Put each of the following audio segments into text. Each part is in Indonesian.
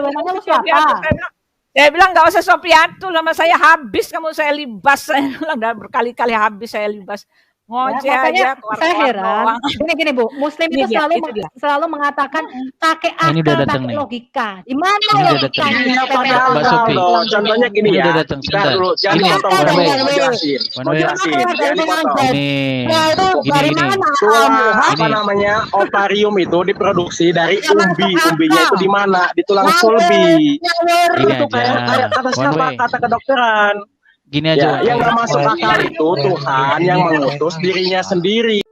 Namanya lu siapa? Sofiatul, saya bilang nggak usah Sofiatul, nama saya habis kamu, saya libas, saya bilang udah berkali-kali habis saya libas. Ya, Ngoceh makanya aja, saya keluar-keluar heran. doang. Gini Bu, Muslim Ini itu dia, itu dia. selalu mengatakan pakai Ini udah akal, datang pakai nih. logika. Di mana Ini udah datang. logikanya? Iya PPAU padahal Mbak Sofi. loh. Contohnya gini Ini ya. udah datang Bentar sebentar. dulu, jangan Ini dipotong one dulu. way. Mau jelasin. One Mau way. jelasin. Jangan dipotong. Ini Nah, itu gini dari gini. mana? Tua apa Ini namanya ovarium itu diproduksi dari Ya, umbi. masuk Umbinya akal. itu di mana? Di tulang Ngawur, sulbi. ngawur. Gini Itu kayak aja. kata One siapa? way. Kata kedokteran. Gini Ya, aja one yang way. nggak masuk akal itu Tuhan yang mengutus dirinya sendiri.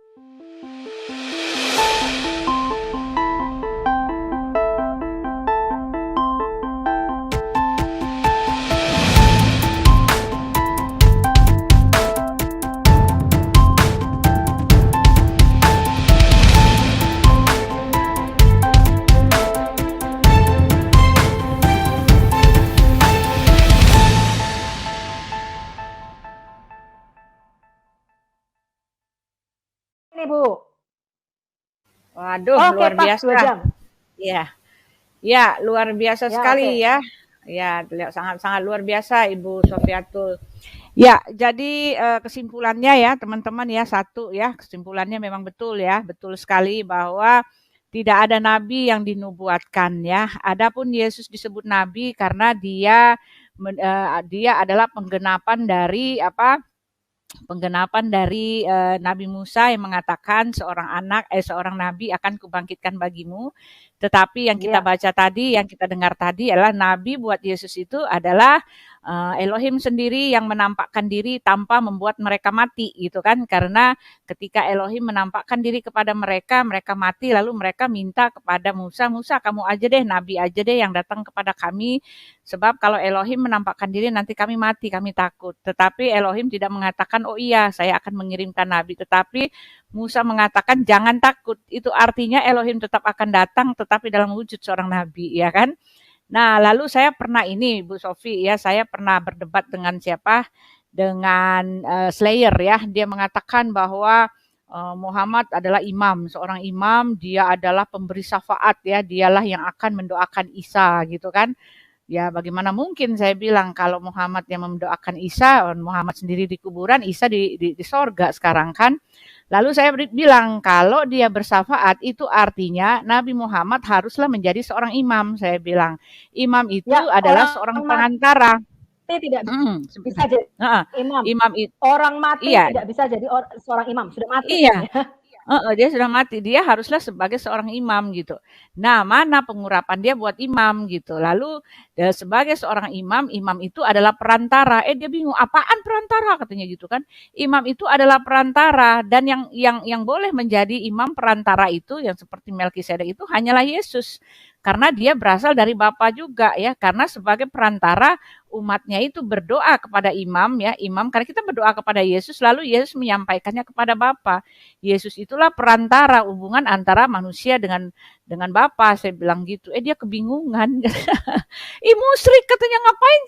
Ini Bu. Waduh, Oke, luar pas 2 biasa. jam. Iya. Ya, luar biasa Ya, sekali oke. ya. Ya, sangat-sangat luar biasa Ibu Sofiatul. Ya, jadi kesimpulannya ya teman-teman ya, satu ya, kesimpulannya memang betul ya, betul sekali bahwa tidak ada nabi yang dinubuatkan ya. Adapun Yesus disebut nabi karena dia adalah penggenapan dari apa? Penggenapan dari Nabi Musa yang mengatakan seorang nabi akan kubangkitkan bagimu. Tetapi yang kita Ya. baca tadi, yang kita dengar tadi adalah nabi buat Yesus itu adalah Elohim sendiri yang menampakkan diri tanpa membuat mereka mati gitu kan. Karena ketika Elohim menampakkan diri kepada mereka, mereka mati lalu mereka minta kepada Musa, Musa kamu aja deh, nabi aja deh yang datang kepada kami. Sebab kalau Elohim menampakkan diri nanti kami mati, kami takut. Tetapi Elohim tidak mengatakan, oh iya saya akan mengirimkan nabi. Tetapi Musa mengatakan jangan takut. Itu artinya Elohim tetap akan datang tetapi dalam wujud seorang nabi, ya kan? Nah, lalu saya pernah ini Bu Sofi ya, saya pernah berdebat dengan siapa? Dengan Slayer ya. Dia mengatakan bahwa Muhammad adalah imam, seorang imam, dia adalah pemberi syafaat ya, dialah yang akan mendoakan Isa gitu kan. Ya bagaimana mungkin saya bilang kalau Muhammad yang mendoakan Isa, Muhammad sendiri di kuburan, Isa di sorga sekarang kan. Lalu saya bilang kalau dia bersyafaat itu artinya Nabi Muhammad haruslah menjadi seorang imam. Saya bilang imam itu Ya, adalah orang seorang mati pengantara. tidak bisa Sebentar. jadi Heeh. imam. Imam itu Orang mati iya, tidak bisa jadi seorang imam. Sudah mati. iya. Dia sudah mati, dia haruslah sebagai seorang imam gitu. Nah, mana pengurapan dia buat imam gitu. Lalu sebagai seorang imam, imam itu adalah perantara. Dia bingung, apaan perantara katanya gitu kan. Imam itu adalah perantara dan yang boleh menjadi imam perantara itu yang seperti Melkisedek itu hanyalah Yesus. Karena dia berasal dari Bapa juga ya, karena sebagai perantara umatnya itu berdoa kepada imam ya, imam karena kita berdoa kepada Yesus lalu Yesus menyampaikannya kepada Bapa. Yesus itulah perantara hubungan antara manusia dengan Bapa, saya bilang gitu. Dia kebingungan. Musyrik katanya ngapain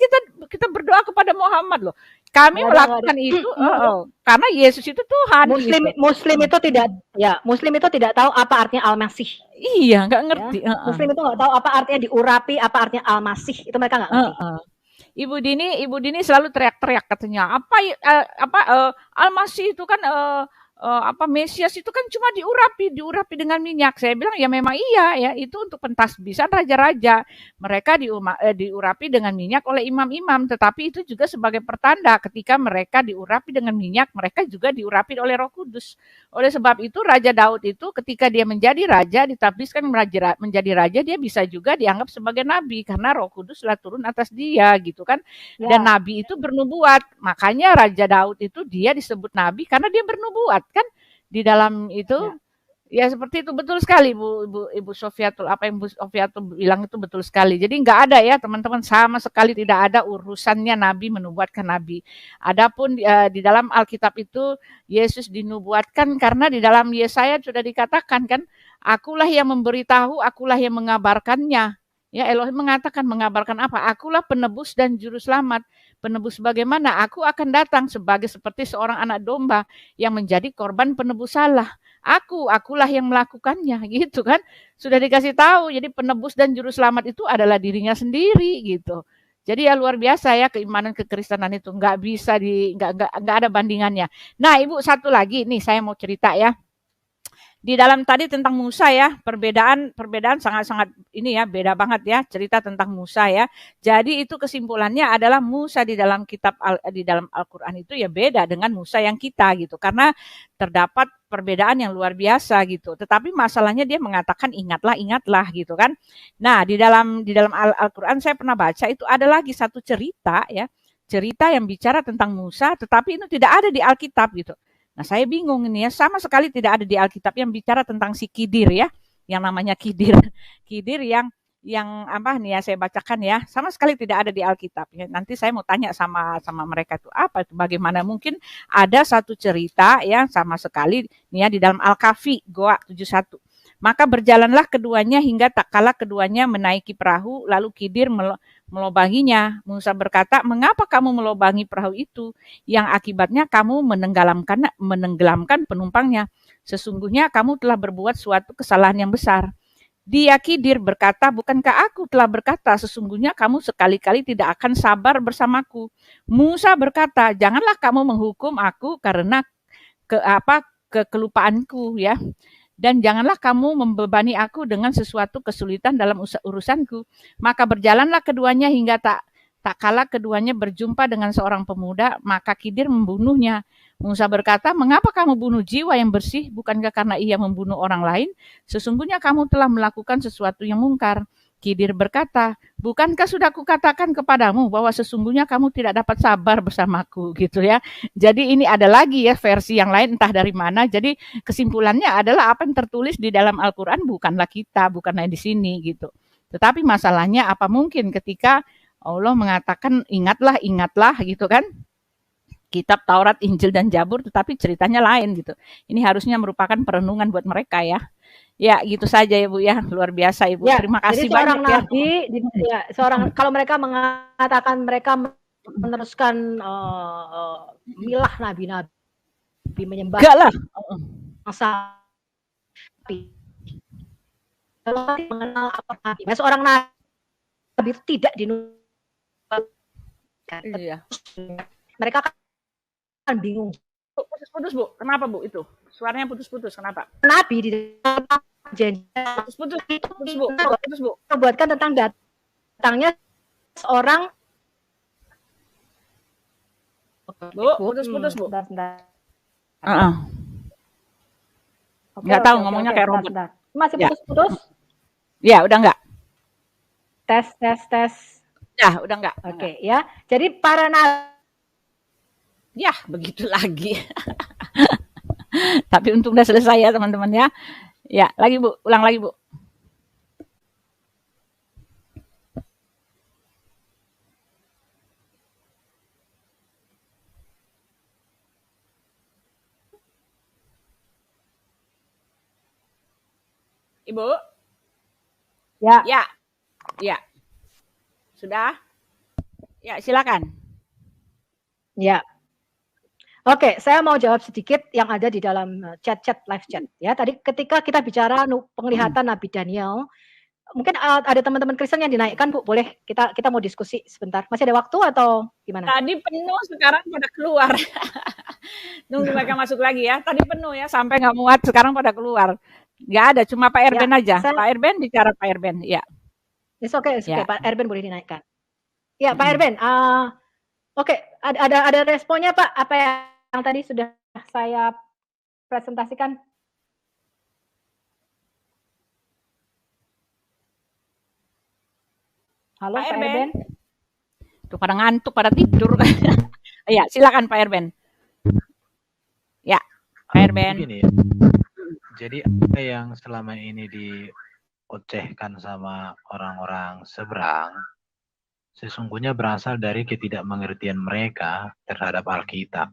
kita berdoa kepada Muhammad loh. Kami melakukan itu karena Yesus itu Tuhan. Muslim itu tidak tahu apa artinya Al-Masih. Iya, nggak ngerti. Ya? Muslim itu nggak tahu apa artinya diurapi, apa artinya Al-Masih. Itu mereka nggak ngerti. Ibu Dini selalu teriak-teriak katanya Al-Masih itu kan Mesias itu kan cuma diurapi dengan minyak. Saya bilang ya memang iya ya, itu untuk pentasbisan raja-raja. Mereka diurapi dengan minyak oleh imam-imam, tetapi itu juga sebagai pertanda ketika mereka diurapi dengan minyak, mereka juga diurapi oleh Roh Kudus. Oleh sebab itu Raja Daud itu ketika dia menjadi raja, ditabiskan menjadi raja, dia bisa juga dianggap sebagai nabi karena Roh Kudus telah turun atas dia gitu kan. Ya. Dan nabi itu bernubuat. Makanya Raja Daud itu dia disebut nabi karena dia bernubuat kan di dalam itu ya seperti itu. Betul sekali Ibu Sofiatul, apa yang Bu Sofiatul bilang itu betul sekali. Jadi nggak ada ya teman-teman, sama sekali tidak ada urusannya nabi menubuatkan nabi. Adapun di dalam Alkitab itu Yesus dinubuatkan karena di dalam Yesaya sudah dikatakan kan, akulah yang memberitahu, akulah yang mengabarkannya. Ya, Elohim mengatakan, mengabarkan apa? Akulah penebus dan juru selamat. Penebus bagaimana? Aku akan datang seperti seorang anak domba yang menjadi korban penebus salah. Akulah yang melakukannya, gitu kan? Sudah dikasih tahu. Jadi penebus dan juru selamat itu adalah dirinya sendiri, gitu. Jadi ya luar biasa ya keimanan kekristenan itu, nggak ada bandingannya. Nah, Ibu, satu lagi nih saya mau cerita ya. Di dalam tadi tentang Musa ya, perbedaan sangat-sangat ini ya, beda banget ya cerita tentang Musa ya. Jadi itu kesimpulannya adalah Musa di dalam di dalam Al-Qur'an itu ya beda dengan Musa yang kita gitu. Karena terdapat perbedaan yang luar biasa gitu. Tetapi masalahnya dia mengatakan ingatlah gitu kan. Nah, di dalam Al-Qur'an saya pernah baca itu ada lagi satu cerita ya. Cerita yang bicara tentang Musa tetapi itu tidak ada di Alkitab gitu. Nah, saya bingung ini ya, sama sekali tidak ada di Alkitab yang bicara tentang si Kidir ya, yang namanya Kidir. Kidir yang apa nih ya saya bacakan ya, sama sekali tidak ada di Alkitab. Ya, nanti saya mau tanya sama mereka itu apa itu, bagaimana mungkin ada satu cerita ya sama sekali nih ya di dalam Al-Kahfi Goa 71. Maka berjalanlah keduanya hingga tak kala keduanya menaiki perahu, lalu Kidir melobanginya. Musa berkata, mengapa kamu melobangi perahu itu? Yang akibatnya kamu menenggelamkan penumpangnya. Sesungguhnya kamu telah berbuat suatu kesalahan yang besar. Dia Kidir berkata, bukankah aku telah berkata, sesungguhnya kamu sekali-kali tidak akan sabar bersamaku. Musa berkata, janganlah kamu menghukum aku karena kekelupaanku ya. Dan janganlah kamu membebani aku dengan sesuatu kesulitan dalam urusanku. Maka berjalanlah keduanya hingga tak kala keduanya berjumpa dengan seorang pemuda, maka Kidir membunuhnya. Musa berkata, mengapa kamu bunuh jiwa yang bersih? Bukankah karena ia membunuh orang lain? Sesungguhnya kamu telah melakukan sesuatu yang mungkar. Kidir berkata, bukankah sudah kukatakan kepadamu bahwa sesungguhnya kamu tidak dapat sabar bersamaku gitu ya. Jadi ini ada lagi ya versi yang lain entah dari mana. Jadi kesimpulannya adalah apa yang tertulis di dalam Al-Quran bukanlah di sini gitu. Tetapi masalahnya apa mungkin ketika Allah mengatakan ingatlah gitu kan. Kitab Taurat, Injil, dan Zabur, tetapi ceritanya lain gitu. Ini harusnya merupakan perenungan buat mereka ya. Ya, gitu saja ya Bu ya. Luar biasa Ibu. Ya, terima kasih jadi seorang banyak nabi, ya. Kalau mereka mengatakan mereka meneruskan milah nabi-nabi menyembah. Enggak lah. Kalau mengenal apa nabi, seorang nabi tidak Iya. Mereka kan bingung. Putus-putus Bu, kenapa Bu itu? Suaranya putus-putus, kenapa? Nabi di janji putus Bu. Buatkan tentang datangnya seorang Bu, putus-putus Bu. Nggak tahu ngomongnya kayak robot. Masih putus-putus? Ya, udah nggak. Tes. Ya, udah nggak. Oke, ya. Jadi para nabi. Ya, begitu lagi. Tapi untung udah selesai ya teman-teman ya. Ya, lagi Bu, ulang lagi Bu. Ibu? Ya. Ya. Sudah? Ya, silakan. Ya. Oke, saya mau jawab sedikit yang ada di dalam chat live chat ya. Tadi ketika kita bicara penglihatan Nabi Daniel, mungkin ada teman-teman Kristen yang dinaikkan Bu, boleh kita mau diskusi sebentar. Masih ada waktu atau gimana? Tadi penuh, sekarang pada keluar. Nunggu mereka masuk lagi ya. Tadi penuh ya, sampai nggak muat, sekarang pada keluar. Nggak ada, cuma Pak Erben aja. Pak Erben bicara Pak Erben, ya. Oke, Pak Erben boleh dinaikkan. Ya, Pak Erben. Oke, ada responnya Pak? Apa yang tadi sudah saya presentasikan? Halo Pak Erben. Tuh pada ngantuk, pada tidur. Ya, silakan Pak Erben. Ya, Pak Erben. Begini ya. Jadi apa yang selama ini diocehkan sama orang-orang seberang sesungguhnya berasal dari ketidakmengertian mereka terhadap Alkitab.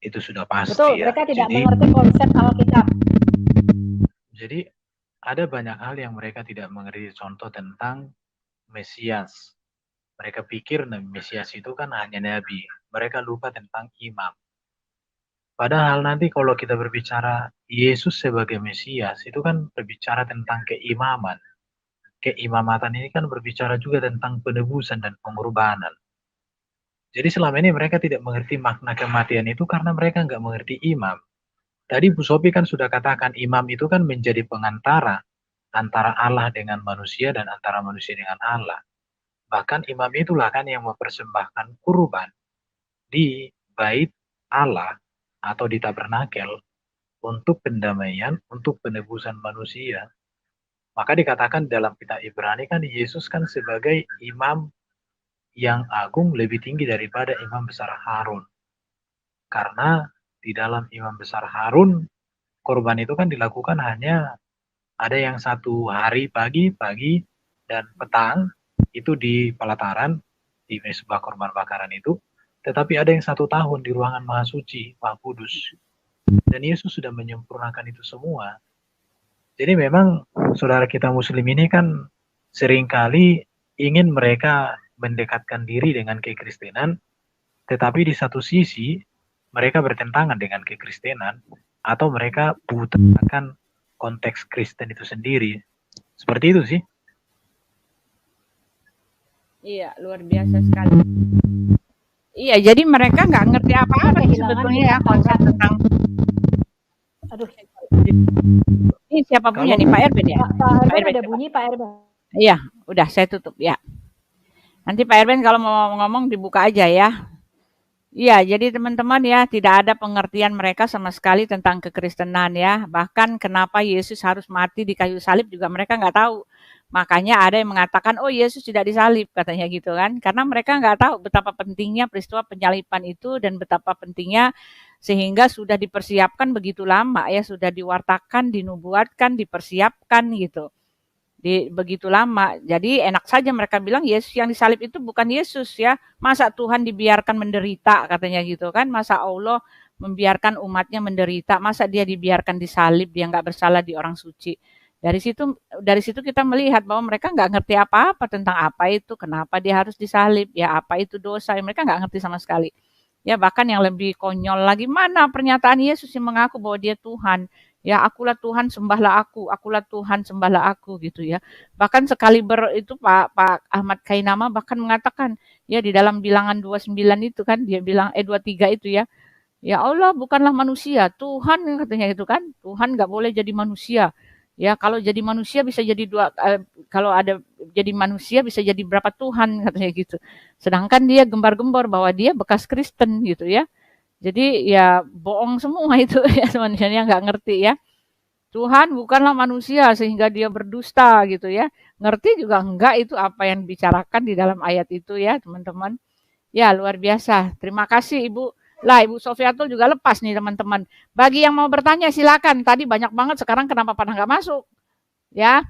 Itu sudah pasti. Betul, ya. Mereka tidak mengerti konsep Alkitab. Jadi ada banyak hal yang mereka tidak mengerti, contoh tentang Mesias. Mereka pikir Mesias itu kan hanya nabi. Mereka lupa tentang imam. Padahal nanti kalau kita berbicara Yesus sebagai Mesias, itu kan berbicara tentang keimaman. Keimamatan ini kan berbicara juga tentang penebusan dan pengorbanan. Jadi selama ini mereka tidak mengerti makna kematian itu karena mereka nggak mengerti imam. Tadi Bu Sophie kan sudah katakan imam itu kan menjadi pengantara antara Allah dengan manusia dan antara manusia dengan Allah. Bahkan imam itulah kan yang mempersembahkan kurban di bait Allah atau di tabernakel untuk pendamaian, untuk penebusan manusia. Maka dikatakan dalam kitab Ibrani kan Yesus kan sebagai imam yang agung lebih tinggi daripada imam besar Harun. Karena di dalam imam besar Harun, korban itu kan dilakukan hanya ada yang 1 hari pagi, dan petang, itu di pelataran, di mezbah korban bakaran itu. Tetapi ada yang 1 tahun di ruangan Maha Suci, Maha Kudus. Dan Yesus sudah menyempurnakan itu semua. Jadi memang saudara kita muslim ini kan seringkali ingin mereka mendekatkan diri dengan kekristenan, tetapi di satu sisi mereka bertentangan dengan kekristenan, atau mereka buta akan konteks Kristen itu sendiri. Seperti itu sih. Iya, luar biasa sekali. Iya, jadi mereka nggak ngerti apa-apa sebetulnya ya konsep tentang. Aduh. Ini siapa punya nih, Pak Erben ya? Pak Erben ada bunyi, Pak Erben. Iya, udah saya tutup ya. Nanti Pak Erben kalau mau ngomong dibuka aja ya. Iya, jadi teman-teman ya, tidak ada pengertian mereka sama sekali tentang kekristenan ya. Bahkan kenapa Yesus harus mati di kayu salib juga mereka nggak tahu. Makanya ada yang mengatakan, oh Yesus tidak disalib, katanya gitu kan. Karena mereka nggak tahu betapa pentingnya peristiwa penyaliban itu dan betapa pentingnya sehingga sudah dipersiapkan begitu lama ya, sudah diwartakan, dinubuatkan, dipersiapkan gitu. Begitu lama. Jadi enak saja mereka bilang Yesus yang disalib itu bukan Yesus ya. Masa Tuhan dibiarkan menderita katanya gitu kan. Masa Allah membiarkan umatnya menderita. Masa dia dibiarkan disalib, dia nggak bersalah di orang suci. Dari situ kita melihat bahwa mereka nggak ngerti apa-apa tentang apa itu, kenapa dia harus disalib, ya apa itu dosa. Mereka nggak ngerti sama sekali. Ya bahkan yang lebih konyol lagi, mana pernyataan Yesus yang mengaku bahwa dia Tuhan. Ya akulah Tuhan, sembahlah aku. Akulah Tuhan, sembahlah aku gitu ya. Bahkan sekali itu Pak Ahmad Kainama bahkan mengatakan ya di dalam bilangan 29 itu kan dia bilang 23 itu ya. Ya Allah bukanlah manusia, Tuhan katanya itu kan. Tuhan nggak boleh jadi manusia. Ya kalau jadi manusia bisa jadi kalau ada jadi manusia bisa jadi berapa Tuhan katanya gitu. Sedangkan dia gembar-gembor bahwa dia bekas Kristen gitu ya. Jadi ya bohong semua itu ya manusianya nggak ngerti ya. Tuhan bukanlah manusia sehingga dia berdusta gitu ya. Ngerti juga enggak itu apa yang dibicarakan di dalam ayat itu ya teman-teman. Ya luar biasa. Terima kasih Ibu. Lah Ibu Sofiatul juga lepas nih teman-teman. Bagi yang mau bertanya silakan. Tadi banyak banget sekarang kenapa pada nggak masuk? Ya.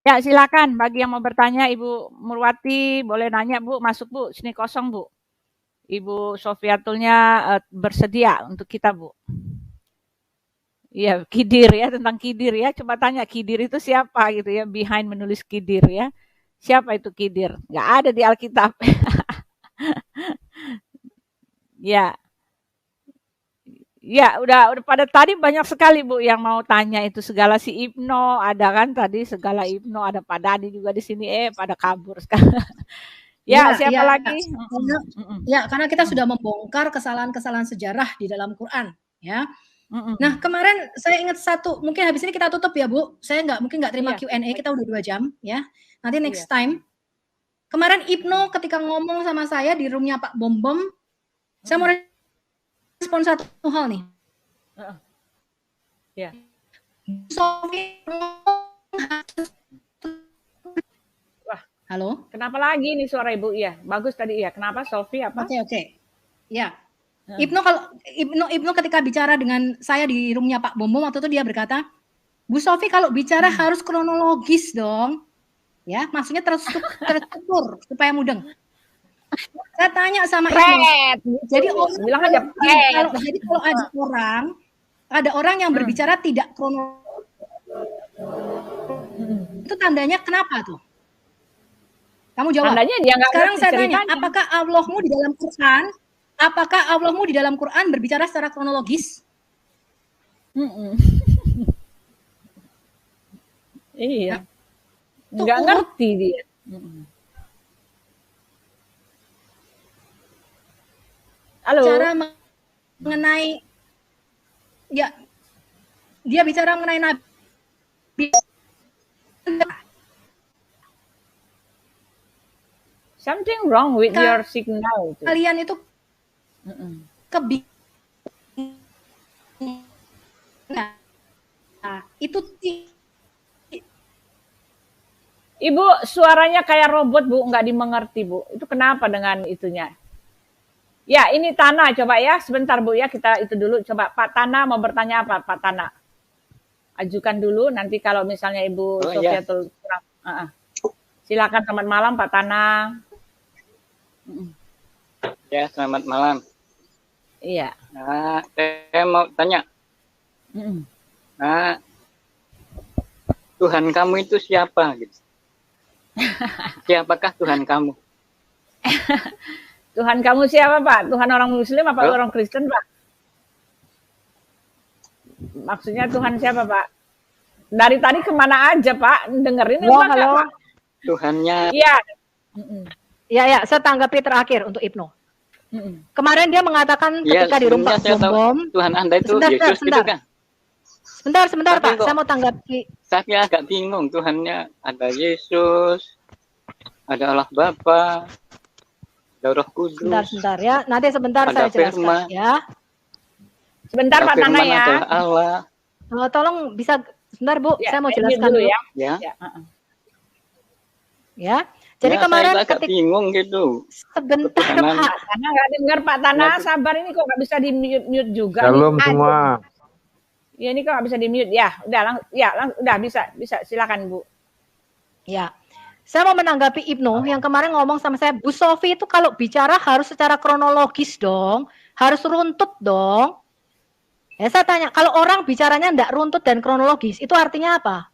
Ya silakan bagi yang mau bertanya Ibu Murwati boleh nanya Bu, masuk Bu. Sini kosong Bu. Ibu Sofiatulnya bersedia untuk kita Bu. Iya, Kidir ya, tentang Kidir ya. Coba tanya Kidir itu siapa gitu ya, behind menulis Kidir ya. Siapa itu Kidir? Nggak ada di Alkitab. Ya. Ya, udah pada tadi banyak sekali Bu yang mau tanya itu segala si Ibno ada kan tadi segala Ibno ada Pak Dadi juga di sini pada kabur sekarang. Ya, siapa lagi? Karena kita sudah membongkar kesalahan-kesalahan sejarah di dalam Quran ya. Nah, kemarin saya ingat satu, mungkin habis ini kita tutup ya Bu. Saya mungkin nggak terima Q&A, kita udah 2 jam ya. Nanti next time. Kemarin Ibnu ketika ngomong sama saya di roomnya Pak Bom, saya mau respon satu hal nih. Ya. Sofi, wah, halo. Kenapa lagi nih suara Ibu? Iya, bagus tadi ya. Kenapa Sofi apa? Oke. Ya. Ibnu ketika bicara dengan saya di roomnya Pak Bom waktu itu dia berkata, Bu Sofi kalau bicara harus kronologis dong. Ya, maksudnya terstruktur supaya mudeng. Saya tanya sama Ibnu. Jadi bilang aja kalau ada orang yang berbicara tidak kronologis. Itu tandanya kenapa tuh? Kamu jawab. Tandanya dia nggak Sekarang ngerti saya tanya, ceritanya. apakah Allahmu di dalam Quran berbicara secara kronologis? Iya. Tuh, Nggak ngerti dia. Halo. Cara mengenai ya dia bicara mengenai Nabi. Something wrong with your signal. Kalian itu nah, itu Ibu, suaranya kayak robot, Bu, nggak dimengerti, Bu. Itu kenapa dengan itunya? Ya, ini Tana, coba ya. Sebentar, Bu, ya. Kita itu dulu. Coba, Pak Tana mau bertanya apa, Pak Tana? Ajukan dulu, nanti kalau misalnya Ibu Sofia kurang. Silakan, selamat malam, Pak Tana. Ya, selamat malam. Iya. Nah, saya mau tanya. Nah, Tuhan kamu itu siapa? Gitu. Siapakah Tuhan kamu? Tuhan kamu siapa, Pak? Tuhan orang Muslim apa orang Kristen, Pak? Maksudnya Tuhan siapa, Pak? Dari tadi kemana aja, Pak? Dengerin halo, halo. Pak? Tuhannya. Iya. Ya, saya tanggapi terakhir untuk Ibnu. Kemarin dia mengatakan ketika di rumah bom. Tuhan Anda itu Yesus gitu kan? Sebentar, Pak. Saya mau tanggapi. Saya agak bingung. Tuhannya ada Yesus, ada Allah Bapa, ada Roh Kudus. Sebentar ya. Nanti sebentar saya jelaskan ya. Sebentar Pak Tana ya. Allah. Tolong bisa sebentar Bu, saya mau jelaskan dulu ya. Ya. Jadi kemarin saya agak bingung gitu. Sebentar Pak. Tana nggak dengar Pak Tana, sabar ini kok nggak bisa di mute juga. Shalom semua. Ya ini kok nggak bisa di mute ya. Udah bisa silakan Bu. Ya. Saya mau menanggapi Ibnu yang kemarin ngomong sama saya, Bu Sofi itu kalau bicara harus secara kronologis dong, harus runtut dong. Ya saya tanya, kalau orang bicaranya enggak runtut dan kronologis, itu artinya apa?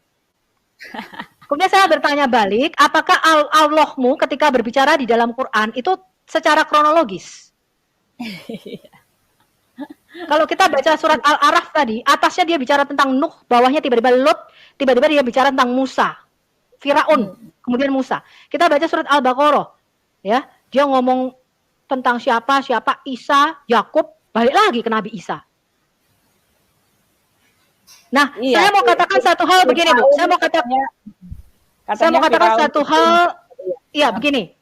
Kemudian saya bertanya balik, apakah Allahmu ketika berbicara di dalam Quran itu secara kronologis? Kalau kita baca surat Al-Araf tadi, atasnya dia bicara tentang Nuh, bawahnya tiba-tiba Lut, tiba-tiba dia bicara tentang Musa, Firaun, kemudian Musa. Kita baca surat Al-Baqarah, ya, dia ngomong tentang siapa, Isa, Yakub, balik lagi ke Nabi Isa. Nah, saya mau katakan satu hal begini, Bu. Saya mau katakan satu hal, ya begini.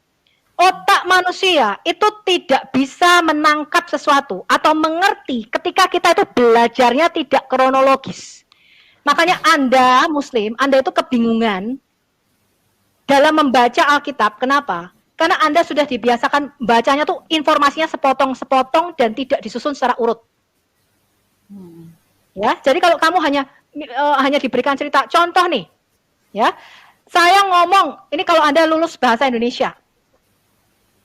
Otak manusia itu tidak bisa menangkap sesuatu atau mengerti ketika kita itu belajarnya tidak kronologis. Makanya Anda Muslim, Anda itu kebingungan dalam membaca Alkitab. Kenapa? Karena Anda sudah dibiasakan bacanya tuh informasinya sepotong-sepotong dan tidak disusun secara urut. Ya, jadi kalau kamu hanya diberikan cerita, contoh nih, ya, saya ngomong ini kalau Anda lulus bahasa Indonesia.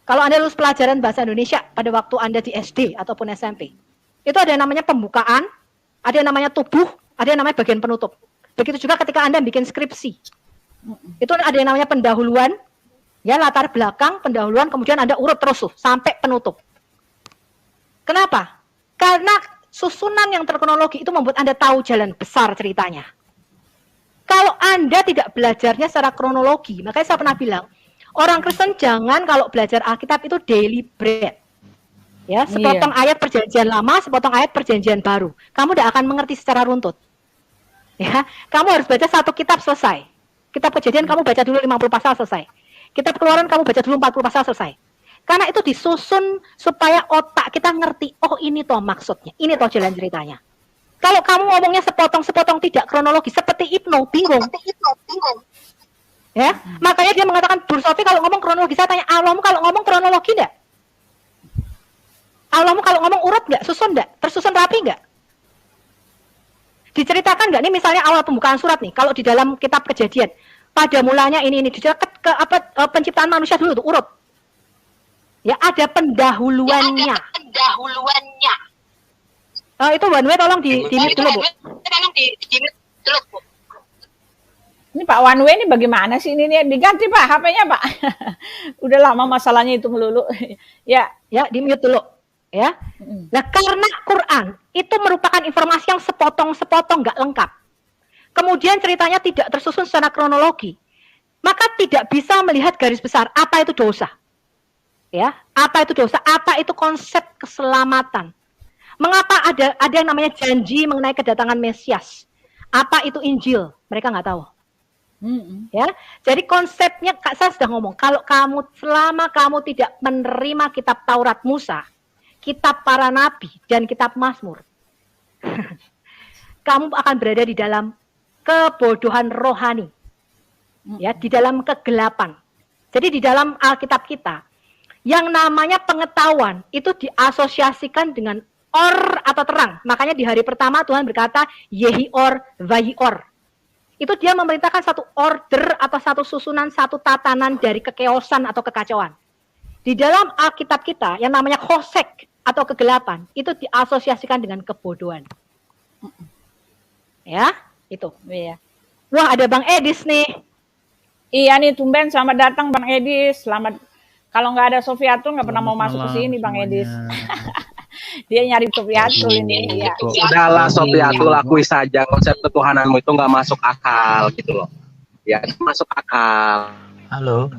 Kalau Anda lulus pelajaran bahasa Indonesia pada waktu Anda di SD ataupun SMP, itu ada yang namanya pembukaan, ada yang namanya tubuh, ada yang namanya bagian penutup. Begitu juga ketika Anda bikin skripsi. Itu ada yang namanya pendahuluan, ya latar belakang, pendahuluan, kemudian Anda urut terus sampai penutup. Kenapa? Karena susunan yang terkronologi itu membuat Anda tahu jalan besar ceritanya. Kalau Anda tidak belajarnya secara kronologi, makanya saya pernah bilang, orang Kristen jangan kalau belajar Alkitab itu daily bread. Ya, sepotong ayat perjanjian lama, sepotong ayat perjanjian baru. Kamu tidak akan mengerti secara runtut. Ya, kamu harus baca satu kitab selesai. Kitab Kejadian kamu baca dulu 50 pasal selesai. Kitab Keluaran kamu baca dulu 40 pasal selesai. Karena itu disusun supaya otak kita ngerti, oh ini toh maksudnya, ini toh jalan ceritanya. Kalau kamu ngomongnya sepotong-sepotong tidak kronologis, seperti Ibnu, bingung. Ya, makanya dia mengatakan, Bu Sofi kalau ngomong kronologi, saya tanya, Allahmu kalau ngomong kronologi enggak? Allahmu kalau ngomong urut enggak? Susun enggak? Tersusun rapi enggak? Diceritakan enggak? Nih misalnya awal pembukaan surat nih, kalau di dalam kitab Kejadian, pada mulanya ini diceritakan penciptaan manusia dulu tuh urut. Ya, ada pendahuluannya. Itu one way tolong di mute dulu, Bu. Ini Pak Wanwe ini bagaimana sih ini diganti Pak HP-nya Pak. Udah lama masalahnya itu melulu. Ya, di mute dulu ya. Nah, karena Quran itu merupakan informasi yang sepotong-sepotong nggak lengkap. Kemudian ceritanya tidak tersusun secara kronologi. Maka tidak bisa melihat garis besar apa itu dosa. Ya, apa itu dosa? Apa itu konsep keselamatan? Mengapa ada yang namanya janji mengenai kedatangan Mesias? Apa itu Injil? Mereka nggak tahu. Ya, jadi konsepnya saya sudah ngomong, kalau selama kamu tidak menerima kitab Taurat Musa, kitab para nabi dan kitab Mazmur, kamu akan berada di dalam kebodohan rohani, ya, di dalam kegelapan. Jadi di dalam Alkitab kita, yang namanya pengetahuan itu diasosiasikan dengan or atau terang. Makanya di hari pertama Tuhan berkata Yehior Vayior. Itu dia memerintahkan satu order atau satu susunan, satu tatanan dari kekeosan atau kekacauan. Di dalam Alkitab kita yang namanya Hosek atau kegelapan itu diasosiasikan dengan kebodohan. Ya, itu. Iya. Wah, ada Bang Edis nih. Iya nih, tumben selamat datang Bang Edis. Selamat. Kalau nggak ada Sofiatul nggak pernah mau masuk ke sini Bang Edis. Dia nyari Sofiatul ini. Ya. Udahlah Sofiatul, akui saja konsep ketuhananmu itu nggak masuk akal gitu loh. Ya, masuk akal. Halo.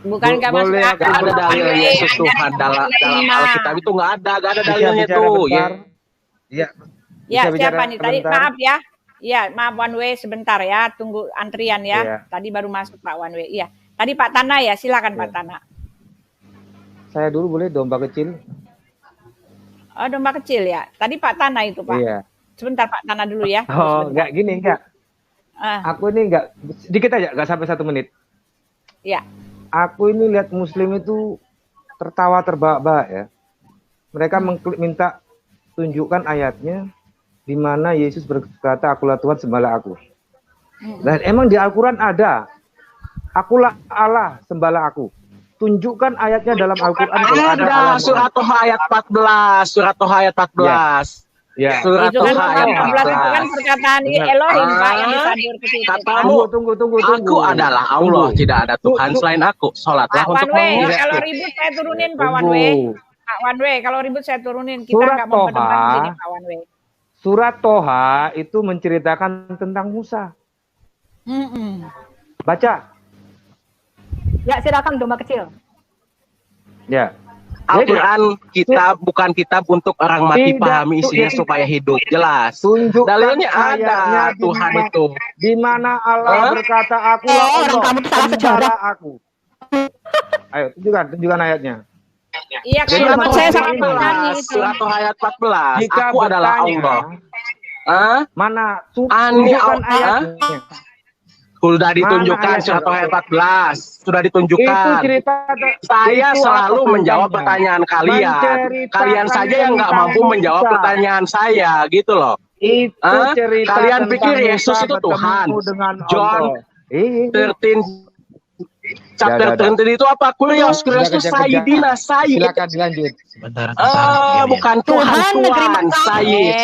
Bukan nggak masuk akal. Nggak ada dalil Yesus Tuhan dalam Alkitab itu nggak ada dalilnya tuh. Iya. Ya, siapa nih tadi? Maaf ya. Iya, maaf One Way sebentar ya. Tunggu antrian ya. Iya. Tadi baru masuk Pak One Way. Iya. Tadi Pak Tana ya, silakan Pak Tana. Saya dulu boleh domba kecil. Oh, domba kecil ya. Tadi Pak Tana itu Pak. Iya. Sebentar Pak Tana dulu ya. Oh, enggak gini enggak. Aku ini enggak sedikit aja, enggak sampai 1 menit. Iya. Aku ini lihat Muslim itu tertawa terbahak-bahak ya. Mereka minta tunjukkan ayatnya di mana Yesus berkata, "Akulah Tuhan, sembahlah aku." Dan emang di Al-Quran ada, "Akulah Allah, sembahlah aku." Tunjukkan ayatnya dalam Al-Quran. Ada surat Toha ayat 14, surat Toha ayat 14. Ya. Surat Itu kan Toha ayat 14 itu kan perkataan Elohim Pak yang disadur ke situ. Katamu, Tunggu. aku adalah Allah, tidak ada Tuhan selain aku. Sholatlah Pak untuk One Way, Allah. kalau ribut saya turunin Pak One Way. Pak One Way, kalau ribut saya turunin. Kita nggak mau berdebat di sini Pak One Way. Surat Toha itu menceritakan tentang Musa. Baca. Ya, silakan domba kecil. Ya. Al-Quran kitab bukan kitab untuk orang mati pahami isinya supaya hidup jelas. Dalilnya ada Tuhan itu. Di mana Allah berkata, "Akulah Allah, kamu salah sejarah aku." Ayo tunjukkan ayatnya. Iya, kalau saya sama Pak Tani itu. Surat ayat 14. Jika Aku adalah Allah. Mana? Tunjukkan ayatnya. Sudah ditunjukkan surat ayat 14. Sudah ditunjukkan. Itu cerita. Saya selalu menjawab pertanyaan kalian. Kalian saja yang nggak mampu menjawab pertanyaan saya, gitu loh. Itu cerita. Kalian pikir Yesus itu Tuhan? John 13 chapter 13 itu apa? Kurios itu Sayyidina Sayyid. Silakan dilanjut. Bentar. Bukan Tuhan Sayyid.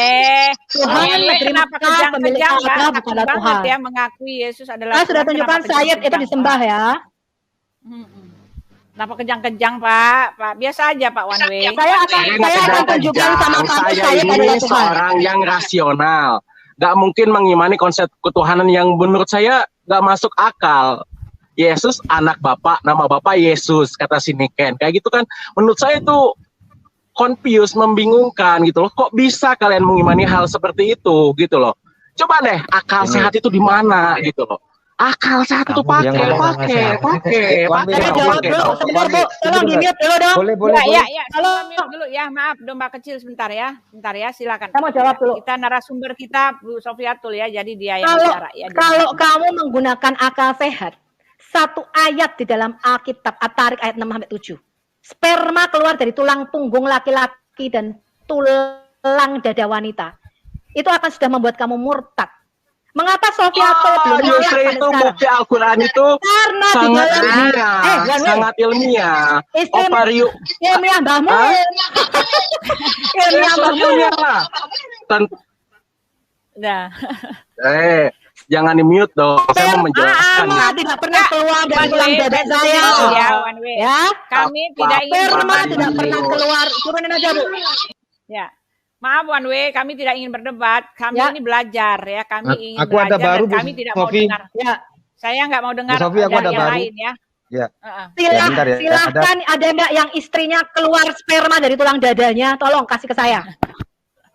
Tuhan kenapa kejang-kejang banget ya mengakui Yesus adalah Tuhan. Sudah tunjukkan Sayyid itu disembah ya. Kenapa kejang-kejang Pak? Biasa aja Pak One Way. Saya akan tunjukkan sama kamu Sayyid adalah Tuhan. Seorang yang rasional. Gak mungkin mengimani konsep ketuhanan yang menurut saya gak masuk akal. Yesus anak Bapak, nama Bapak Yesus, kata si Niken. Kayak gitu kan, menurut saya itu confused, membingungkan gitu loh. Kok bisa kalian mengimani hal seperti itu gitu loh. Coba deh, akal sehat itu di mana gitu loh. Akal sehat itu pakai. Jawab dulu, sebentar Bu. Tolong di-mute dulu dong. Boleh. Ya. Kalau mute dulu ya, maaf domba kecil sebentar ya. Silakan. Saya mau jawab dulu. Kita narasumber kita Bu Sofiatul ya, jadi dia yang bicara ya. Kalau kamu menggunakan akal sehat, satu ayat di dalam Alkitab At-Tarik ayat 6-7. Sperma keluar dari tulang punggung laki-laki dan tulang dada wanita. Itu akan sudah membuat kamu murtad. Mengapa Sofiatul belum justru itu bukti Al-Quran itu karena sangat ilmiah, sangat ilmiah. Oparium ilmiah Mbahmu. Ilmiah Mbahmu. Nah. Jangan di-mute dong. Saya mau menjelaskan. Sperma tidak pernah keluar dari tulang dada saya. Ya, one way. Ya. Kami tidak ingin Sperma berdebat. tidak pernah keluar. Turunin aja, Bu. Ya. Maaf one way, kami tidak ingin berdebat. Kami Ya. ini belajar ya. Kami ingin Aku ada belajar baru, dan Bu kami tidak mau Sofi. dengar. Ya. Saya nggak mau dengar Bu Sofi, aku dari ada yang baru. lain ya. Ya. Silahkan, ya. silahkan ada nggak yang istrinya keluar sperma dari tulang dadanya? Tolong kasih ke saya.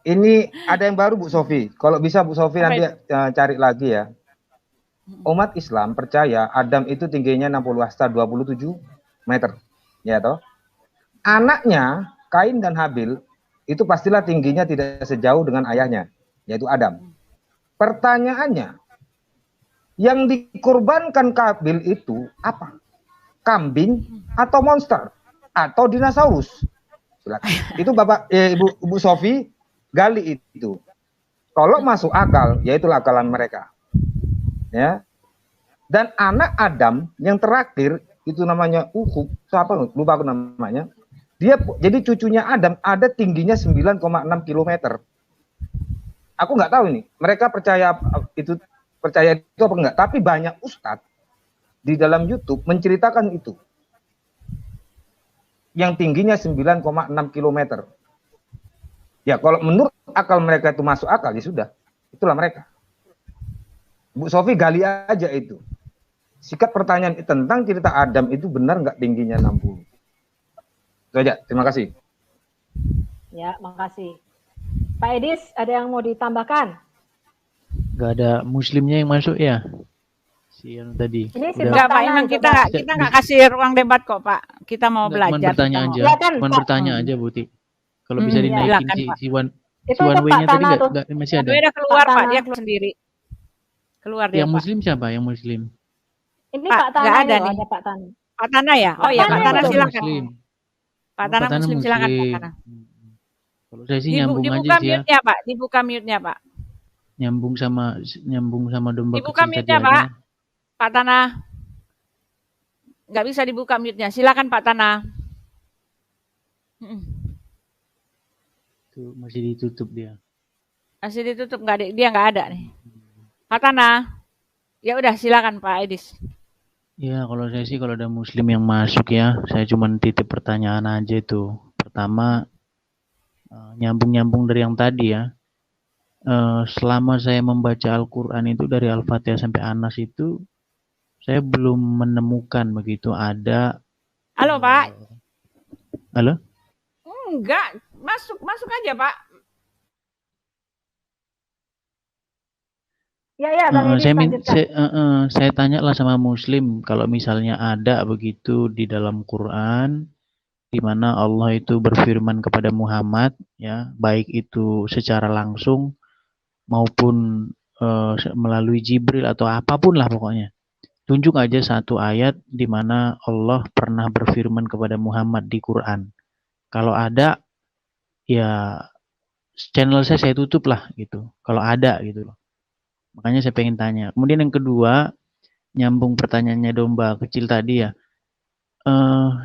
Ini ada yang baru Bu Sofi. Kalau bisa Bu Sofi nanti cari lagi ya. Umat Islam percaya Adam itu tingginya 60 hasta 27 meter. Ya toh? Anaknya Kain dan Habil itu pastilah tingginya tidak sejauh dengan ayahnya, yaitu Adam. Pertanyaannya, yang dikorbankan Kabil itu apa? Kambing atau monster atau dinosaurus? Silakan. Itu Bapak Ibu Sofi gali itu. Kalau masuk akal, ya itulah akalan mereka. Ya. Dan anak Adam yang terakhir itu namanya Uhud, siapa lupa aku namanya. Dia jadi cucunya Adam ada tingginya 9,6 km. Aku nggak tahu ini. Mereka percaya itu apa enggak? Tapi banyak ustadz di dalam YouTube menceritakan itu. Yang tingginya 9,6 km. Ya kalau menurut akal mereka itu masuk akal, ya sudah. Itulah mereka. Bu Sofi gali aja itu. Sikat pertanyaan tentang cerita Adam itu benar nggak tingginya 60. Itu aja, terima kasih. Ya, makasih. Pak Edis, ada yang mau ditambahkan? Nggak ada muslimnya yang masuk ya? Si yang tadi. Ini si Enggak, Pak, Tanah emang itu, kita Pak. nggak kasih ruang debat kok, Pak. Kita mau Cuman belajar. bertanya kita mau- aja, Silakan, cuman Pak. bertanya aja Buti. Kalau bisa dinaikin silakan, si Pak. si one Itu one Pak way-nya tadi Tanah tuh. nggak masih ada. Dia udah keluar, Pak Pak. Tanah. Dia keluar sendiri. Keluar dia, Yang Pak. muslim siapa? Yang muslim? Ini Pak, Pak Tanah nggak ada ini loh, nih. ada Pak Tanah. Pak Tanah ya? Oh iya, Pak Tanah Tanah itu. silakan. Muslim. Pak Tanah muslim silakan, Pak Tanah. Kalau saya sih nyambung aja Dibuka sih ya. mute-nya, Pak. Dibuka mute-nya, Pak. Nyambung sama domba Dibuka kecil tadi mute-nya, Pak. aja. Pak Tanah. Nggak bisa dibuka mute-nya. Silakan Pak Tanah. Tuh masih ditutup dia. Masih ditutup, dia nggak ada nih. Pak Tanah. Ya udah, silakan Pak Edis. Ya, kalau saya sih kalau ada muslim yang masuk ya, saya cuma titip pertanyaan aja itu. Pertama, nyambung-nyambung dari yang tadi ya. Selama saya membaca Al-Quran itu dari Al-Fatihah sampai An-Nas itu, saya belum menemukan begitu ada. Halo Pak. Halo? Enggak, masuk aja Pak. Ya, Bang Edis, lanjutkan. Saya tanya lah sama muslim, kalau misalnya ada begitu di dalam Quran, di mana Allah itu berfirman kepada Muhammad, ya, baik itu secara langsung maupun melalui Jibril atau apapun lah pokoknya. Tunjuk aja satu ayat di mana Allah pernah berfirman kepada Muhammad di Quran. Kalau ada, ya channel saya tutup lah gitu. Kalau ada gitu loh. Makanya saya pengen tanya. Kemudian yang kedua, nyambung pertanyaannya domba kecil tadi ya.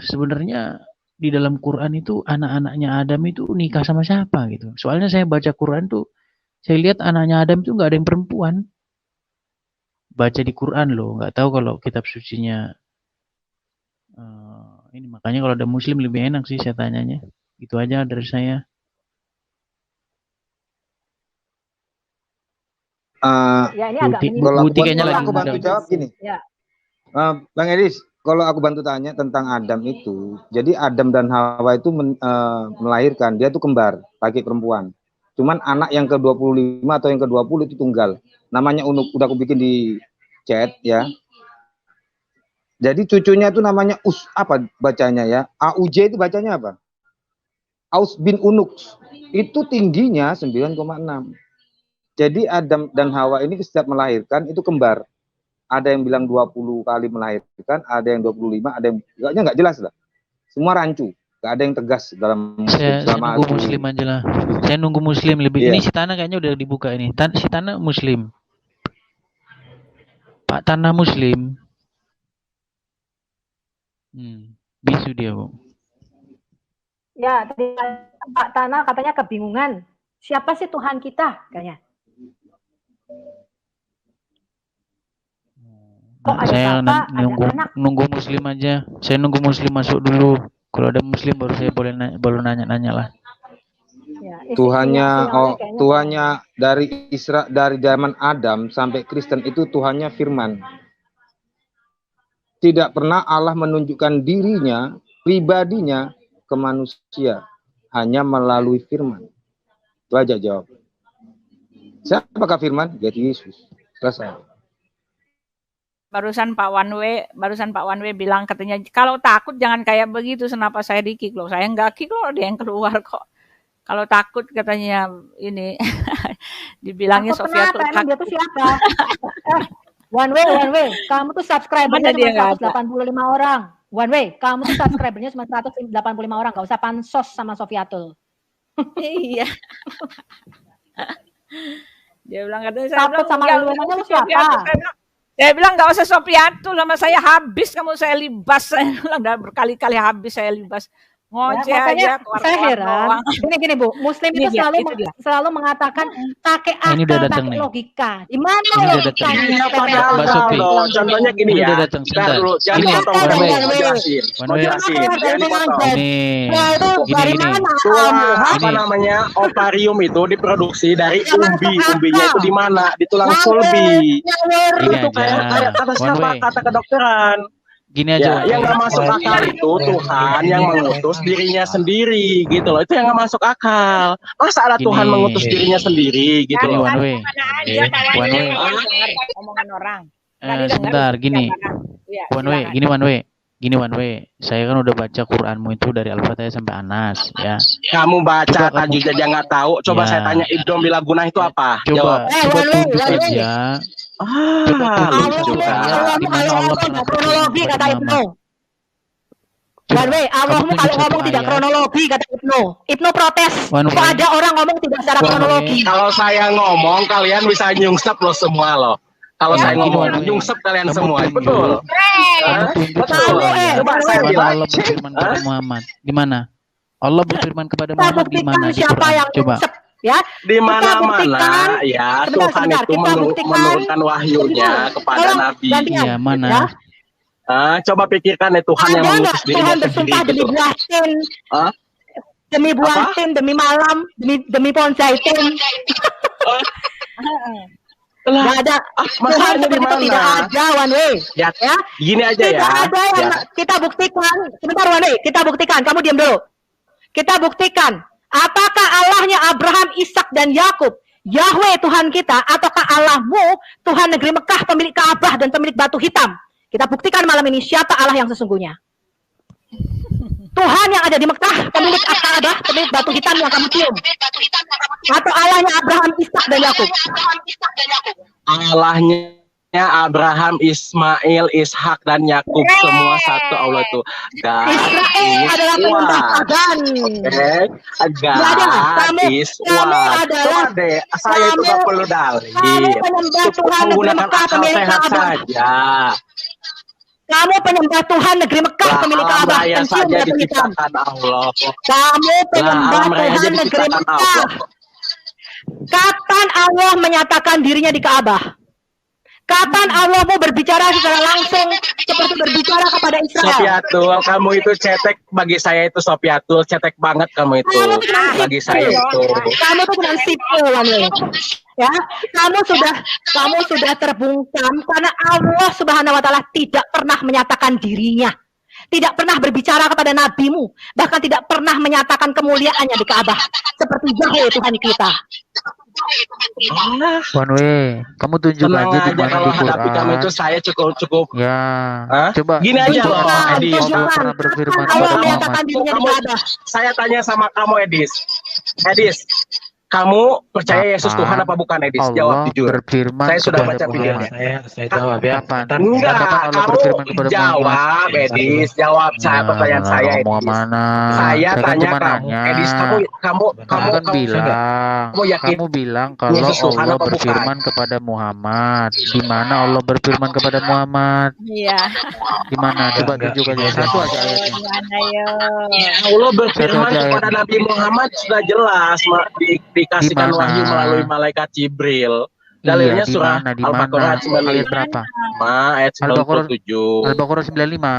Sebenarnya di dalam Quran itu anak-anaknya Adam itu nikah sama siapa gitu. Soalnya saya baca Quran tuh, saya lihat anaknya Adam itu nggak ada yang perempuan. Baca di Quran loh, nggak tahu kalau kitab sucinya. Ini makanya kalau ada muslim lebih enak sih saya tanyanya. Itu aja dari saya. Ya, ini agak Buti kayaknya lagi aku bantu jawab gini. Ya. Bang Edis, kalau aku bantu tanya tentang Adam itu, jadi Adam dan Hawa itu melahirkan, dia tuh kembar, laki perempuan. Cuman anak yang ke-25 atau yang ke-20 itu tunggal. Namanya Unuk, udah aku bikin di chat ya. Jadi cucunya itu namanya apa bacanya ya? AUJ itu bacanya apa? Aus bin Unuk. Itu tingginya 9,6. Jadi Adam dan Hawa ini setiap melahirkan itu kembar. Ada yang bilang 20 kali melahirkan, ada yang 25, ada yang nggak jelas lah. Semua rancu, nggak ada yang tegas dalam saya nunggu muslim aja lah. Saya nunggu muslim lebih. Ini si Tanah kayaknya udah dibuka ini. Si Tanah muslim. Pak Tanah muslim. Bisu dia, Bu. Ya, tadi Pak Tanah katanya kebingungan. Siapa sih Tuhan kita? Kayaknya. Kok ada Saya bapak, ada anak? nunggu muslim aja. Saya nunggu muslim masuk dulu. Kalau ada muslim baru saya boleh nanya-nanya lah. Ya, Tuhannya dari zaman Adam sampai Kristen itu Tuhannya firman. Tidak pernah Allah menunjukkan dirinya, pribadinya ke manusia, hanya melalui firman. Itu aja jawab. Siapakah firman? Jadi Yesus. Selesai. Barusan Pak Wanwe bilang katanya kalau takut jangan kayak begitu. Kenapa saya di-kick loh? Saya nggak kick loh, dia yang keluar kok. Kalau takut katanya ini dibilangnya Sofia tuh takut. Dia tuh siapa? One way, kamu tuh subscribernya cuma 185 orang. One way, kamu tuh subscribernya cuma 185 orang. Gak usah pansos sama Sofiatul. Iya. Dia bilang katanya saya bilang sama lu siapa? Saya bilang nggak usah Sofiatul sama saya habis kamu, saya libas. Saya bilang udah berkali-kali habis saya libas. Ngoceh aja. Saya heran. Gini Bu, Muslim itu selalu mengatakan pakai akal, pakai logika. Di mana logikanya? Mbak Sofi, contohnya gini ya. Dulu, jangan potong jelasin. Apa namanya? Ovarium itu diproduksi dari umbi. Umbinya itu di mana? Di tulang sulbi. Itu kayak kata kedokteran. Gini aja, yang nggak masuk akal itu Tuhan yang mengutus dirinya sendiri gitu loh, itu yang nggak masuk akal. Masa ada Tuhan mengutus dirinya sendiri gitu loh. One way. Omongan orang. Sebentar, gini. One way. Saya kan udah baca Quranmu itu dari Al-Fatihah sampai Anas, ya. Kamu baca kan juga nggak tahu. Coba saya tanya Ibnu bila gunah itu apa? Coba tuntut aja. Allah tidak kronologi kata Ibnu. Allahmu kalau ngomong tidak kronologi kata Ibnu. Ibnu protes. Kok ada orang ngomong tidak secara kronologi? Kalau saya ngomong kalian bisa nyungsep loh semua loh. Kalau saya ngomong nyungsep kalian semua, betul. Betul. Coba saya bilang. Allah berfirman kepada Muhammad. Di mana? Allah berfirman kepada Muhammad di mana? Siapa yang nyungsep? Ya, di mana-mana ya Tuhan itu menurunkan wahyunya kepada Nabi. Iya, mana? Coba pikirkan ya Tuhan yang mengutus dirinya bersumpah sendiri. Demi buah tin, demi malam, demi pohon zaitun. Nggak ada. Tuhan seperti itu tidak ada, One Way. Ya, gini aja tidak ya. Tidak ada yang kita buktikan. Sebentar One Way, kita buktikan. Kamu diam dulu. Kita buktikan. Apakah Allahnya Abraham, Ishak dan Yakub, Yahweh Tuhan kita, ataukah Allahmu Tuhan negeri Mekah, pemilik Ka'bah dan pemilik batu hitam? Kita buktikan malam ini siapa Allah yang sesungguhnya. Tuhan yang ada di Mekah, pemilik Ka'bah, pemilik batu hitam yang kamu cium. Atau Allahnya Abraham, Ishak dan Yakub? Allahnya Abraham, Ismail, Ishak dan Yakub, semua satu Allah itu. Israel adalah penyembah pagan. Kamu adalah saya itu gak perlu dalil. Penyembah Tuhan negeri Mekah pemilik Ka'bah saja. Kamu penyembah Tuhan negeri Mekah pemilik Ka'bah dan cium batu hitam. Kamu penyembah Tuhan negeri Mekah. Kapan Allah menyatakan dirinya di Ka'bah? Kapan Allah mau berbicara secara langsung seperti berbicara kepada Israel? Sofiatul, kamu itu cetek bagi saya itu Sofiatul, cetek banget kamu itu bagi saya itu. Kamu tuh cuma sipil, ya. Kamu sudah terbungkam karena Allah Subhanahu Wa Taala tidak pernah menyatakan dirinya, tidak pernah berbicara kepada nabimu, bahkan tidak pernah menyatakan kemuliaannya di Ka'bah seperti Yahweh Tuhan kita. One Way, kamu tunjuk aja di mana di Quran. Kamu itu saya cukup. Ya. Coba. Gini aja loh, Edis. Allah berfirman kepada Muhammad. Saya tanya sama kamu, Edis. Kamu percaya Yesus Tuhan apa bukan, Edis? Jawab jujur. Saya sudah baca videonya. Saya jawab ya. Enggak, kamu jawab, Edis. Jawab pertanyaan saya, Edis. Saya tanya kamu, Edis. Kamu bilang kalau Allah berfirman kepada Muhammad. Di mana Allah berfirman kepada Muhammad? Iya. Di mana? Coba tunjuk aja satu aja ayatnya. Allah berfirman kepada Nabi Muhammad sudah jelas dikasihkan wahyu melalui malaikat Jibril. Dalilnya Iya, di surah mana? Di Al-Baqarah mana? Ayat 95. berapa? Ayat Al-Baqarah 97. Al-Baqarah 95.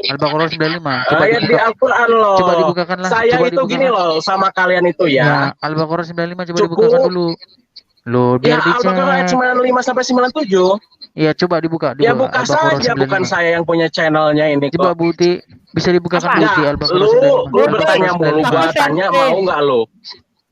Al-Baqarah 95. Coba Ayat di dibuka. Al-Quran Coba loh. dibukakan lah. Saya Coba itu gini dibukakan. loh sama kalian itu Ya, ya. Al-Baqarah 95 coba dibukakan Cukup. dulu. Loh, Ya biar Al-Baqarah ayat dicek. 95 sampai 97. Iya, coba dibuka. Ya Coba buka Al-Baqarah saja, bukan 95. saya yang punya channelnya ini Coba kok. Buti, bisa dibukakan Apa? Buti Enggak, Al-Baqarah lu 95. bertanya Al-Baqarah mulu, 95. gua tanya mau nggak lu?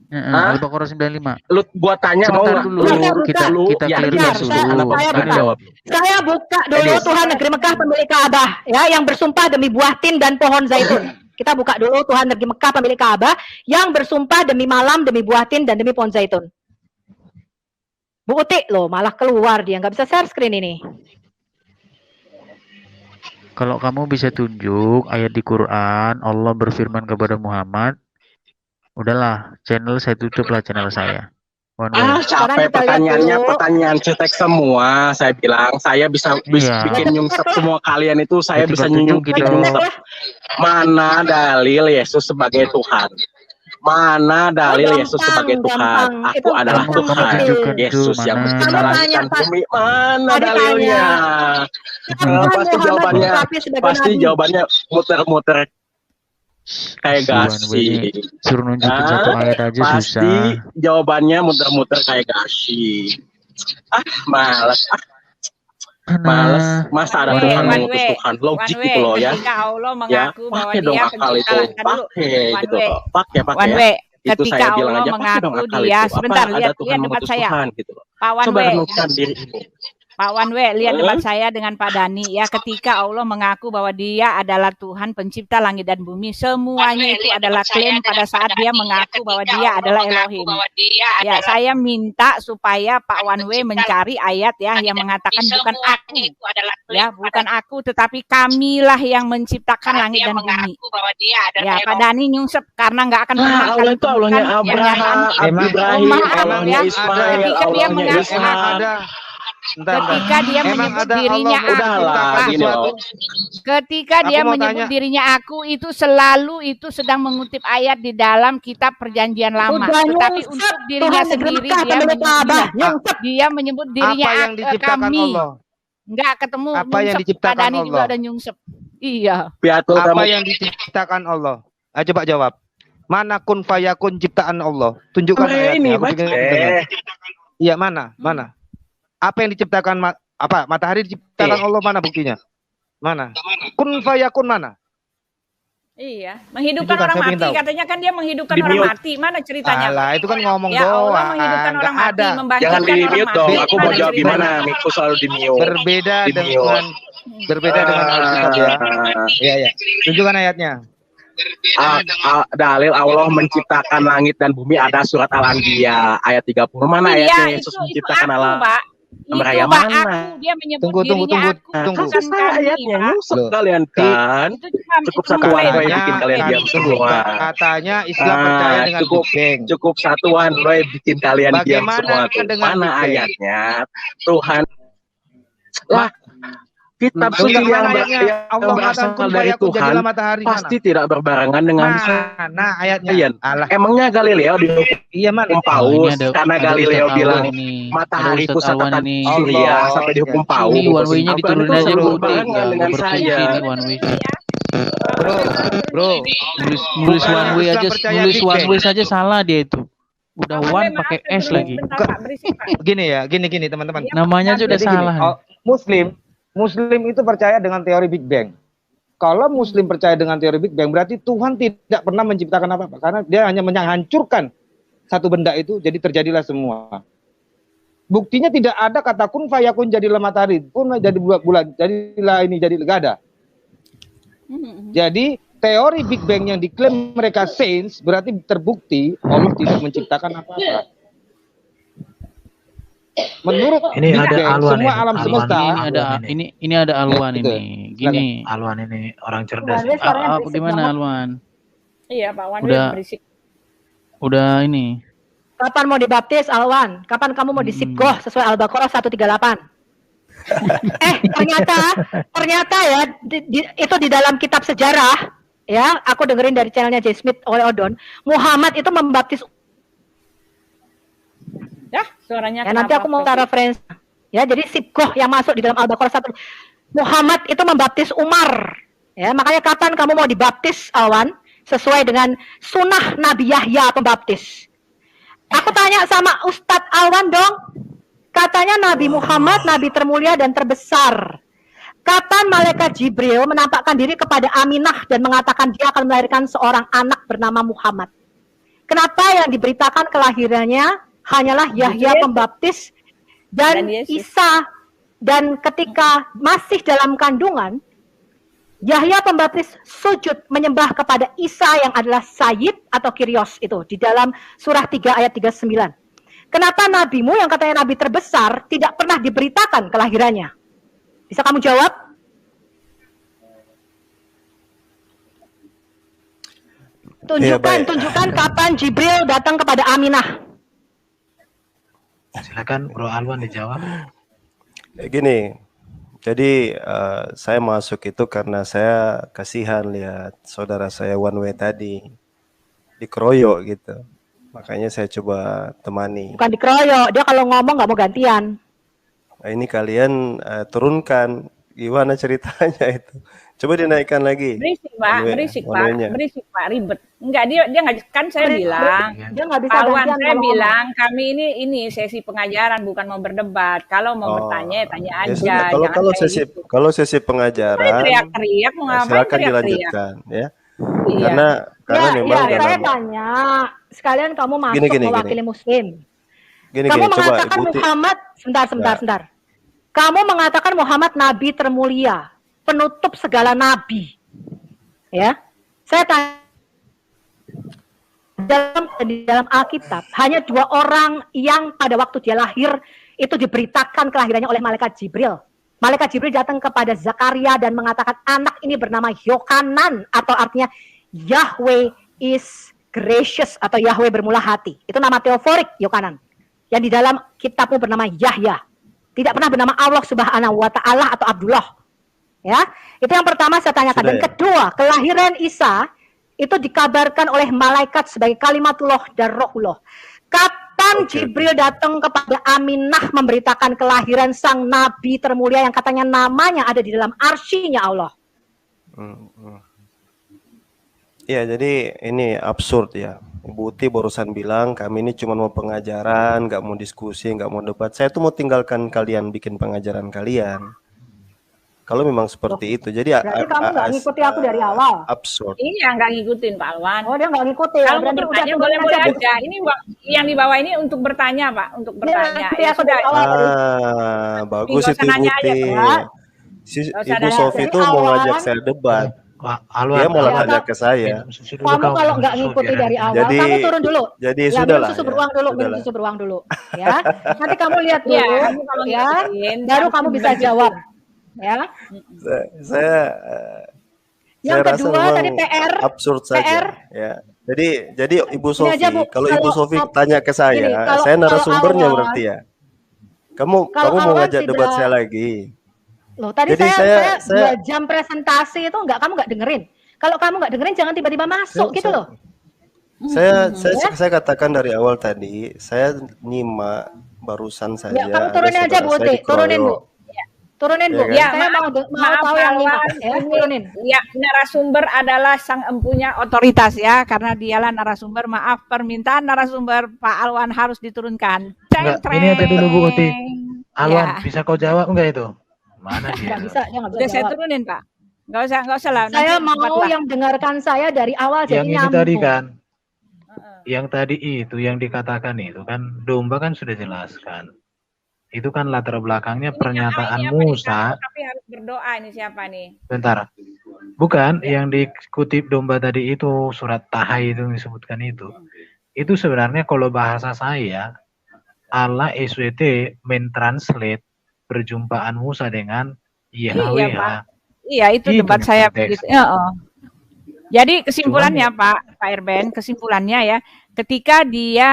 Hah? Al-Baqarah 95. Lu gua tanya mau Sebentar nggak? dulu, Kita kita ya clear Bentar, dulu. saya kenapa buka. bukan jawab? Saya buka dulu Edis. Tuhan negeri Mekah pemilik Ka'bah ya, yang bersumpah demi buah tin dan pohon zaitun. Kita buka dulu Tuhan negeri Mekah pemilik Ka'bah yang bersumpah demi malam, demi buah tin dan demi pohon zaitun. Bu Uti loh, malah keluar dia, nggak bisa share screen ini. Kalau kamu bisa tunjuk ayat di Quran, Allah berfirman kepada Muhammad, udahlah, channel saya tutup lah channel saya. One way. Ah, capek pertanyaannya, pertanyaan cetek semua. Saya bilang, saya bisa Iya. bikin nyungsep semua kalian itu. Saya Ya, bisa tinggal tunjukin dong. nyungsep. Mana dalil Yesus sebagai Tuhan? Mana dalil Yesus sebagai Tuhan? Aku adalah gampang Tuhan. tunjukin. Yesus yang Mana? mencipta langit dan bumi. Mana Tadi dalilnya? Pasti Muhammad jawabannya, diucapin sebagai pasti nabi. jawabannya muter-muter kayak Si One gasi. Way ini suruh nunjukin satu ayat aja Pasti susah. jawabannya muter-muter kayak gasi. Males. Males. Masa ada One Tuhan way, mengutus one way. Tuhan? Logik One gitu loh ya. ketika Allah Ya, mengaku bahwa pakai dong dia akal pencipta itu. langit dulu. Pakai One gitu way. loh. Pakai One ya. way. Itu Ketika saya bilang Allah aja pakai dong mengaku akal dia, itu. sebentar, Apa lihat ada Tuhan debat mengutus saya. Tuhan gitu loh. Pak One Coba way. renungkan dirimu. Pak One way, lihat debat saya dengan Pak Dani ya. Ketika Allah mengaku bahwa dia adalah Tuhan pencipta langit dan bumi, semuanya itu adalah klaim pada saat dia mengaku bahwa dia adalah Elohim. Ya, saya minta supaya Pak One way mencari ayat ya yang mengatakan bukan aku. Ya, bukan aku tetapi kamilah yang menciptakan langit dan bumi. Ya, Pak Dani nyungsep karena nggak akan pernah Allah kali itu Allahnya temukan Abraham, pernyataan Ibrahim, maaf, Allahnya ya. Ismail, Ketika dia Allahnya mengaku Ishak. ketika dia menyebut dirinya aku, Udahlah, gini loh. ketika dia menyebut dirinya aku itu selalu itu sedang mengutip ayat di dalam kitab Perjanjian Lama. Udah Tetapi nyungsep, untuk dirinya Tuhan negeri sendiri Mekah dia pemilik Ka'bah, menyebut, nyungsep. dia menyebut dirinya Apa yang diciptakan kami. Allah? Enggak ketemu Apa yang nyungsep. diciptakan Pak Dani juga Allah? ada nyungsep. Iya. Piatul Apa kamu. yang diciptakan Allah? Coba jawab. Mana kun fayakun ciptaan Allah? Tunjukkan Ini ayatnya. Aku pengen dengar. Iya, mana? Mana? Apa yang diciptakan apa? Matahari diciptakan Allah, mana buktinya? Mana? Kun fayakun mana? Iya, menghidupkan Tunjukkan, orang saya pengen mati. tahu. Katanya kan dia menghidupkan Di orang mute. mati. Mana ceritanya? Alah, itu kan ngomong Ya Allah doang. menghidupkan Nggak orang mati, ada. membangkitkan Jangan di orang mute mati. dong. Aku mau Mana jawab ceritanya? gimana? Miku selalu di mute. Berbeda Di dengan Alkitab ya. Iya, iya. Tunjukkan ayatnya. Dalil Allah menciptakan langit dan bumi ada surat Al-Anbiya ayat 30. Mana Iya, ayatnya itu Yesus menciptakan aku, alam? Pak. Itu Meraya Pak mana? aku. Dia menyebut Tunggu, dirinya aku. tunggu. Bukan Susah kami, ayatnya, Pak. nyungsep Loh. kalian kan. Itu cuma Cukup itu satu one way mengklaim. bikin kalian diam semua. Katanya Islam percaya dengan Cukup Big Bang. cukup satu one way bikin kalian diam Bagaimana semua tuh. dengan Mana Big Bang? ayatnya? Tuhan lah kitab suci Tunjukkan yang ayatnya. Allah berasal mengatakan kun dari fayakun Tuhan jadilah matahari, pasti tidak berbarengan dengan mana ayatnya? Iya. Alah, Emangnya Galileo dihukum iya mana? Paus ini karena ada Galileo Ustadz bilang Alwan ini. matahari Ada Ustadz pusat Alwan tata ini. Surya Allah. sampai dihukum Ya. Paus. Ini one way-nya Apa diturunin itu aja Bu. berbarengan dengan Berfungsi saya. ini one way. Bro, Nulis one way Islam aja, percaya nulis Big one Bang. way saja salah dia itu. Udah Pak one Wan, pakai maaf, S lagi. bentar, Pak, berisik, Pak. gini ya, gini teman-teman. Iya, Namanya aja udah Jadi gini, salah. Muslim itu percaya dengan teori Big Bang. Kalau Muslim percaya dengan teori Big Bang, berarti Tuhan tidak pernah menciptakan apa-apa, karena Dia hanya menghancurkan satu benda itu, jadi terjadilah semua. Buktinya tidak ada kata kun fayakun jadilah matahari, pun jadi bulan, jadilah ini, jadi nggak ada. Jadi teori Big Bang yang diklaim mereka sains berarti terbukti Allah tidak menciptakan apa-apa. Menurut Ini Big ada Bang, Alwan semua ini, alam Alwan semesta Ini ada ini ada Alwan Gitu. ini. Gini. Alwan ini orang cerdas. Tuhan, suaranya berisik Gimana banget. Alwan? Iya, Pak Wan Udah. berisik. Udah ini. Kapan mau dibaptis, Alwan? Kapan kamu mau disibgoh sesuai Al-Baqarah 138? ternyata ya itu di dalam kitab sejarah ya, aku dengerin dari channelnya J. Smith oleh Odon, Muhammad itu membaptis Suaranya Ya, nanti aku mau kenapa? referensi. Ya, jadi sibgoh yang masuk di dalam Al-Baqarah 1. Muhammad itu membaptis Umar. Ya, makanya kapan kamu mau dibaptis, Alwan? Sesuai dengan sunnah Nabi Yahya pembaptis. Aku tanya sama Ustadz Alwan dong. Katanya Nabi Muhammad, Nabi termulia dan terbesar. Kapan malaikat Jibril menampakkan diri kepada Aminah dan mengatakan dia akan melahirkan seorang anak bernama Muhammad? Kenapa yang diberitakan kelahirannya hanyalah Yahya pembaptis dan Isa, dan ketika masih dalam kandungan, Yahya pembaptis sujud menyembah kepada Isa yang adalah Sayyid atau Kyrios itu di dalam surah 3 ayat 39. Kenapa nabimu yang katanya nabi terbesar tidak pernah diberitakan kelahirannya? Bisa kamu jawab? Tunjukkan kapan Jibril datang kepada Aminah. Silakan Bro Alwan dijawab. Gini, jadi saya masuk itu karena saya kasihan lihat saudara saya one way tadi dikeroyok gitu. Makanya saya coba temani. Bukan dikeroyok, dia kalau ngomong nggak mau gantian. Nah, ini kalian turunkan gimana ceritanya itu. Coba dinaikkan lagi. Berisik Pak, ribet. Enggak, dia nggak, kan saya bilang. Dia nggak bisa Alwan, gantian saya kalau bilang kami ini sesi pengajaran bukan mau berdebat. Kalau mau bertanya tanya aja. Ya, kalau sesi pengajaran, teriak-teriak mau ngapain? Silakan dilanjutkan ya. Iya. Karena memang saya tanya, sekalian kamu masuk mewakili Muslim. Kamu mengatakan Muhammad, sebentar. Kamu mengatakan Muhammad Nabi termulia, penutup segala nabi. Ya, saya tanya, di dalam Alkitab hanya 2 orang yang pada waktu dia lahir itu diberitakan kelahirannya oleh malaikat Jibril. Malaikat Jibril datang kepada Zakaria dan mengatakan anak ini bernama Yohanan, atau artinya Yahweh is gracious atau Yahweh bermula hati. Itu nama teoforik Yohanan. Yang di dalam kitabmu bernama Yahya. Tidak pernah bernama Allah Subhanahu wa taala atau Abdullah. Ya, itu yang pertama saya tanyakan. Dan kedua, kelahiran Isa itu dikabarkan oleh malaikat sebagai kalimatullah dan rohullah. Kapan Jibril datang kepada Aminah memberitakan kelahiran sang nabi termulia yang katanya namanya ada di dalam arsy-Nya Allah? Ya, jadi ini absurd ya. Ibu Uti barusan bilang kami ini cuma mau pengajaran, nggak mau diskusi, nggak mau debat. Saya tuh mau tinggalkan kalian bikin pengajaran kalian. Kalau memang seperti itu, jadi berarti kamu nggak ngikuti aku dari awal. Absurd. Iya, nggak ngikutin Pak Alwan. Oh, dia nggak ngikuti. Kalau mau bertanya boleh-boleh aja. Ini yang di bawah ini untuk bertanya Pak, untuk bertanya. Ya, sudah. Bagus itu Ibu Uti. Ibu Sofi itu mau ngajak saya debat. Dia malah tanya ke saya. Kamu kalau nggak ngikuti dari awal, kamu turun dulu. Jadi ya, sudahlah. Minum susu beruang dulu. Ya, nanti kamu lihat dulu. Ya, baru kamu bisa jawab. Ya. Yang kedua tadi PR. Absurd saja. Ya. Jadi Ibu Sofi, kalau Ibu Sofi tanya ke saya, saya narasumbernya berarti ya. Kamu mau ngajak debat saya lagi. Loh, tadi saya 2 jam presentasi itu kamu nggak dengerin. Kalau kamu nggak dengerin jangan tiba-tiba masuk gitu loh. Saya katakan dari awal tadi, saya nyimak barusan saja. Ya, kamu turunin aja Bu Uti, turunin Bu. Turunin Bu. Ya, saya mau tahu yang nyimak. Ya, turunin. Ya, narasumber adalah sang empunya otoritas ya, karena dialah narasumber. Maaf, permintaan narasumber Pak Alwan harus diturunkan. Ini aja dulu Bu Uti. Alwan, bisa kau jawab enggak itu? Mana dia? Nggak bisa, dia nggak bisa jawab. Saya turunin Pak. Nggak usah lah. Saya mau yang dengarkan saya dari awal jadi nyambung. Yang ini tadi kan, yang tadi itu yang dikatakan itu kan domba kan sudah jelaskan. Itu kan latar belakangnya ini pernyataan Musa. Tapi harus berdoa ini siapa nih? Bentar. Bukan yang dikutip domba tadi itu surat Taha itu disebutkan itu. Itu sebenarnya kalau bahasa saya Allah SWT mentranslate perjumpaan Musa dengan Yahweh. Iya, itu debat saya begitu. Jadi kesimpulannya Pak Erben, kesimpulannya ya, ketika dia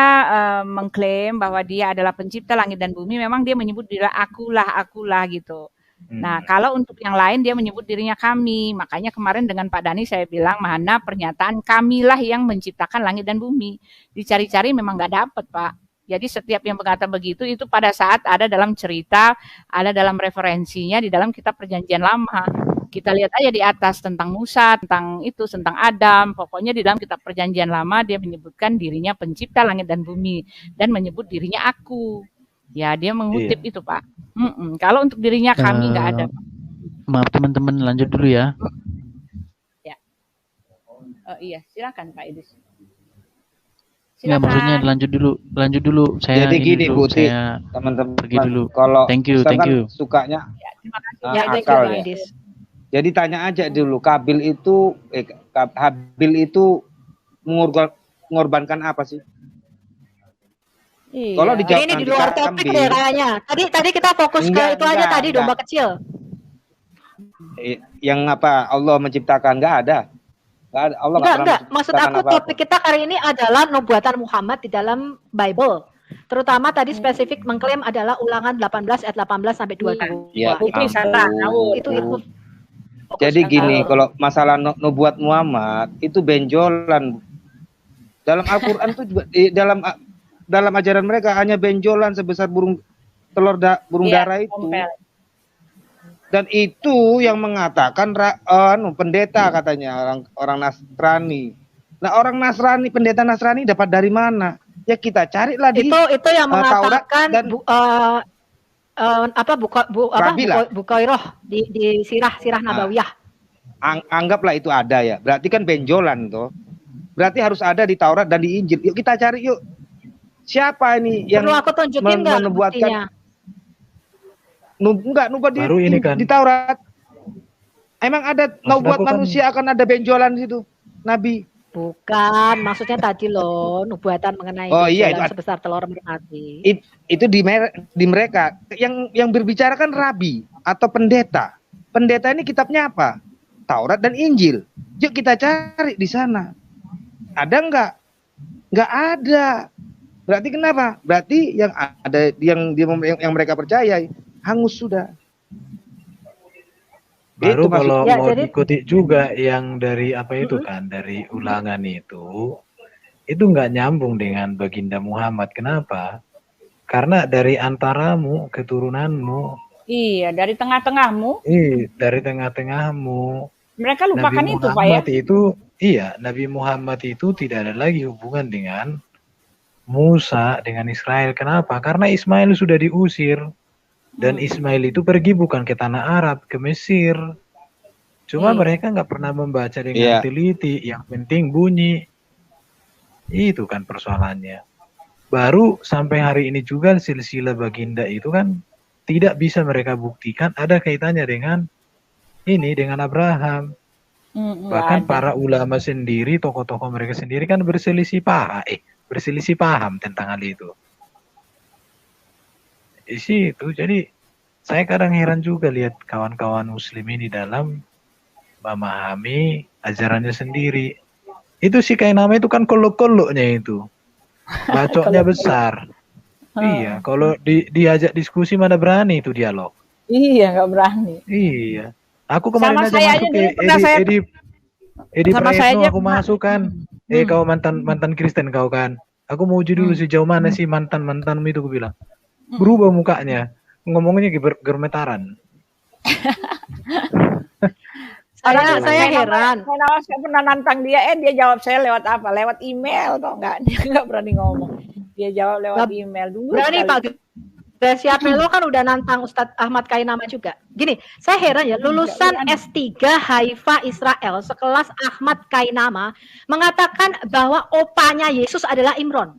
mengklaim bahwa dia adalah pencipta langit dan bumi, memang dia menyebut dirinya akulah gitu. Nah, kalau untuk yang lain dia menyebut dirinya kami. Makanya kemarin dengan Pak Dhani saya bilang, mana pernyataan kamilah yang menciptakan langit dan bumi. Dicari-cari memang nggak dapet Pak. Jadi setiap yang berkata begitu itu pada saat ada dalam cerita, ada dalam referensinya di dalam kitab Perjanjian Lama. Kita lihat aja di atas tentang Musa, tentang itu, tentang Adam. Pokoknya di dalam kitab Perjanjian Lama dia menyebutkan dirinya pencipta langit dan bumi dan menyebut dirinya aku. Ya, dia mengutip itu, Pak. Kalau untuk dirinya kami nggak ada. Maaf teman-teman, lanjut dulu ya. Ya. Oh iya, silakan Pak Idris. Nggak, maksudnya lanjut dulu. Saya jadi gini dulu, Bu, saya teman-teman pergi dulu. Kalau thank you. sukanya ya, terima kasih. akal ya. Jadi tanya aja dulu, Habil itu mengorbankan apa sih? Iya. Kalau dijawab ini di luar topik deh kayaknya. Tadi kita fokus ke itu aja tadi domba kecil. Yang apa? Allah menciptakan nggak ada. Allah enggak. Maksud aku topik kita hari ini adalah nubuatan Muhammad di dalam Bible. Terutama tadi spesifik mengklaim adalah Ulangan 18 ayat 18 sampai 22. Ya, itu. Jadi gini, kalau masalah nubuat Muhammad itu benjolan. Dalam Al-Qur'an itu juga dalam ajaran mereka hanya benjolan sebesar burung dara itu. Dan itu yang mengatakan pendeta katanya orang Nasrani. Nah, orang Nasrani, pendeta Nasrani dapat dari mana? Ya kita carilah di itu yang mengatakan dan Bukhairah di sirah Nabawiyah. Anggaplah itu ada ya. Berarti kan benjolan toh. Berarti harus ada di Taurat dan di Injil. Yuk kita cari yuk. Siapa ini yang perlu aku tunjukin menubuatkan? Nubuat di Taurat. Emang ada nubuat manusia akan ada benjolan di situ, Nabi? Bukan, maksudnya tadi loh nubuatan mengenai benjolan sebesar telur merpati. Itu di mereka yang berbicara kan rabi atau pendeta. Pendeta ini kitabnya apa? Taurat dan Injil. Yuk kita cari di sana. Ada nggak? Nggak ada. Berarti kenapa? Berarti yang ada yang mereka percaya hangus sudah. Baru kalau mau diikuti juga yang dari apa itu kan, dari Ulangan itu nggak nyambung dengan baginda Muhammad. Kenapa? Karena dari antaramu, keturunanmu. Iya, dari tengah-tengahmu. Dari tengah-tengahmu. Mereka lupakan Nabi itu, Muhammad Pak ya. Nabi Muhammad itu tidak ada lagi hubungan dengan Musa, dengan Israel. Kenapa? Karena Ismail sudah diusir. Dan Ismail itu pergi bukan ke tanah Arab, ke Mesir. Cuma mereka nggak pernah membaca dengan teliti. Yang penting bunyi. Itu kan persoalannya. Baru sampai hari ini juga silsilah baginda itu kan tidak bisa mereka buktikan ada kaitannya dengan dengan Abraham. Bahkan para ulama sendiri, tokoh-tokoh mereka sendiri kan berselisih paham tentang hal itu. Di situ, jadi saya kadang heran juga lihat kawan-kawan muslim ini dalam memahami ajarannya sendiri. Itu sih kayak nama itu kan kolok-koloknya itu. Bacotnya besar. Iya, kalau diajak diskusi mana berani itu dialog. Iya, nggak berani. Iya. Aku kemarin aja masuk ke Edi Praetno aku masuk kan. Kau mantan Kristen kau kan. Aku mau uji dulu sejauh mana sih mantanmu itu, aku bilang. Berubah mukanya, ngomongnya gemetaran. Saya heran. Saya pernah nantang dia, dia jawab saya lewat apa? Lewat email kok nggak? Dia nggak berani ngomong. Dia jawab lewat email dulu. Berani Pak. Gracia Melo kan udah nantang Ustadz Ahmad Kainama juga. Gini, saya heran ya, lulusan S3 Haifa Israel sekelas Ahmad Kainama mengatakan bahwa opanya Yesus adalah Imron.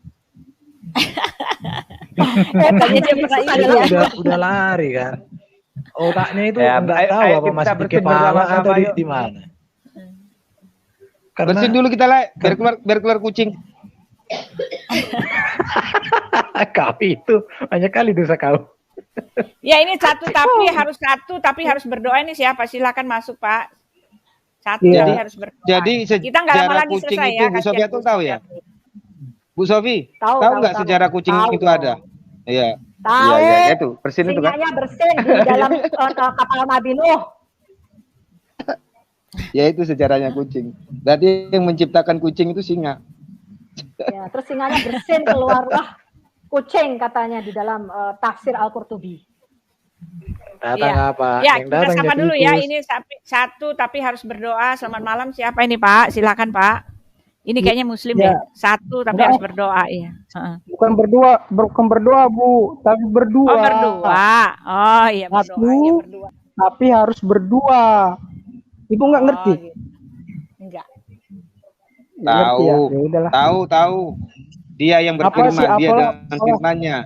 Udah lari kan. Otaknya itu nggak tahu apa masih di kepala atau di mana. Bersihin dulu kita lah, biar keluar kucing. Kau itu banyak kali dosa kau. Ya ini tapi harus berdoa. Ini siapa? Silakan masuk Pak. Tapi harus berdoa. Jadi kita nggak lama lagi kucing selesai itu, ya. Bu Sofi tuh tahu ya? Bu Sofi, tahu nggak sejarah kucing itu ada? Iya. Tahu. Iya, itu bersin itu kan? Singanya bersin di dalam kapal Nabi Nuh. Ya itu sejarahnya kucing. Berarti yang menciptakan kucing itu singa. Ya, terus singanya bersin, keluarlah kucing katanya di dalam tafsir Al-Qurtubi. Datang apa? Ya, Yang kita datang sapa dulu ya. tikus. Ini satu tapi harus berdoa. Selamat malam. Siapa ini Pak? Silakan Pak. Ini kayaknya Muslim Ya. ya. Satu tapi Enggak. harus berdoa ya. Bukan berdoa Bu, tapi berdua. Oh berdua. Oh iya berdoa. Satu, Iya berdua. tapi harus berdua. Ibu nggak ngerti? Oh, gitu. Enggak. Nggak ngerti ya? Tahu, Ya udahlah. tahu. Dia yang Apa berfirman, sih, dia apalah, dengan firman-Nya.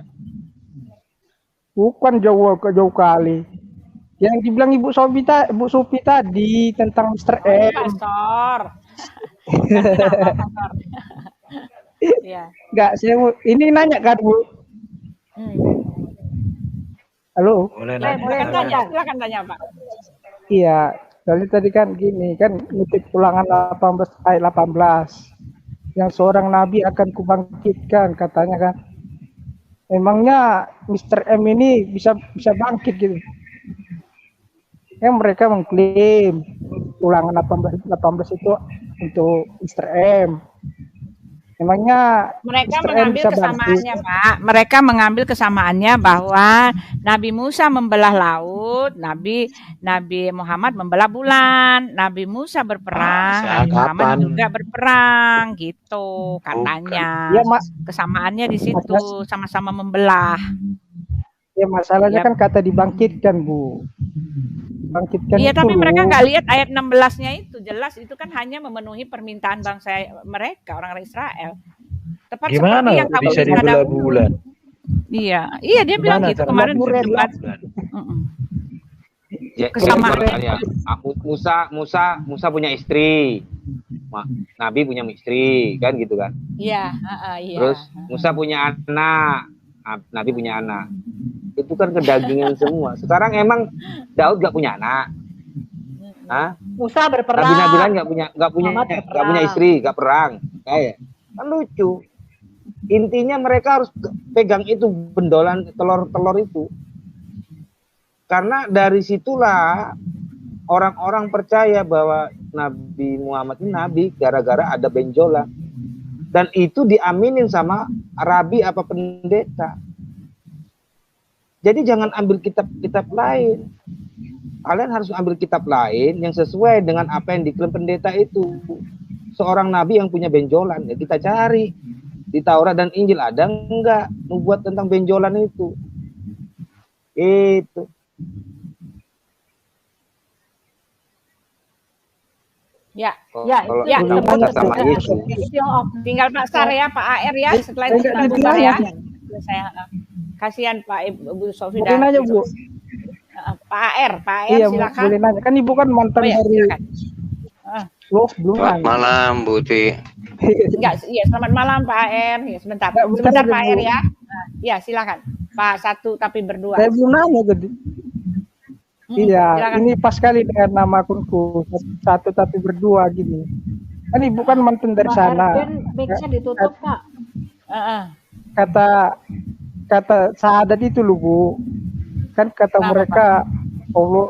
Bukan jauh kali. Yang dibilang Bu Sophie tadi tentang Mr. Oh, ini M. pastor. Pastor. Iya. Enggak, ini nanya kan Bu. Halo. Boleh Silakan tanya Pak. Iya, tadi kan gini kan ngutip Ulangan 18 ayat 18. Yang seorang nabi akan kubangkitkan katanya kan. Emangnya Mr. M ini bisa bangkit gitu. Yang mereka mengklaim Ulangan 18 itu untuk Mr. M. Emangnya mereka Mr. M mengambil bisa kesamaannya, bangkit? Pak. Mereka mengambil kesamaannya bahwa Nabi Musa membelah laut, Nabi Muhammad membelah bulan, Nabi Musa berperang, Nabi Muhammad juga berperang, gitu katanya. Ya, kesamaannya di situ, sama-sama membelah. Ya masalahnya kan kata dibangkitkan, Bu. Bangkitkan. Iya, tapi itu, mereka nggak lihat ayat 16-nya itu. Jelas itu kan hanya memenuhi permintaan bangsa mereka, orang Israel. Tepat Gimana seperti yang kamu bisa dibelah bulan? Iya, dia bilang gitu kemarin di debat. Ya, Kesamaan. ya. Musa punya istri. Nabi punya istri, kan gitu kan? Iya, iya. Terus Musa punya anak, Nabi punya anak. Itu kan kedagingan semua. Sekarang emang Daud gak punya anak. Hah? Musa berperang. Nabi lain gak punya istri, gak perang. Kayak kan lucu. Intinya mereka harus pegang itu bendolan telur itu. Karena dari situlah orang-orang percaya bahwa Nabi Muhammad ini nabi gara-gara ada benjolan. Dan itu diaminin sama rabi apa pendeta. Jadi jangan ambil kitab-kitab lain. Kalian harus ambil kitab lain yang sesuai dengan apa yang diklaim pendeta itu. Seorang nabi yang punya benjolan, ya kita cari. Di Taurat dan Injil ada enggak nubuat tentang benjolan itu? Itu. Ya, Kalau ya, sama itu. Tinggal Pak Sar ya, Pak AR ya, setelah itu kita buka ya. Saya kasihan Pak Ibu Sofi dan nanya, Bu. Pak AR iya, silakan. Boleh nanya. Kan Ibu kan mantan dari Selamat malam, Bu Ti. Enggak, iya selamat malam Pak AR. Ya, sebentar Pak AR ya. Ya, silakan. Pak satu tapi berdua. Saya belum nanya tadi. Iya, silakan. ini pas sekali dengan nama akunku satu tapi berdua gini. Kan Ibu kan mantan dari sana. Mic-nya ditutup, Pak. Kata syahadat itu loh, Bu. Kan kata mereka Allah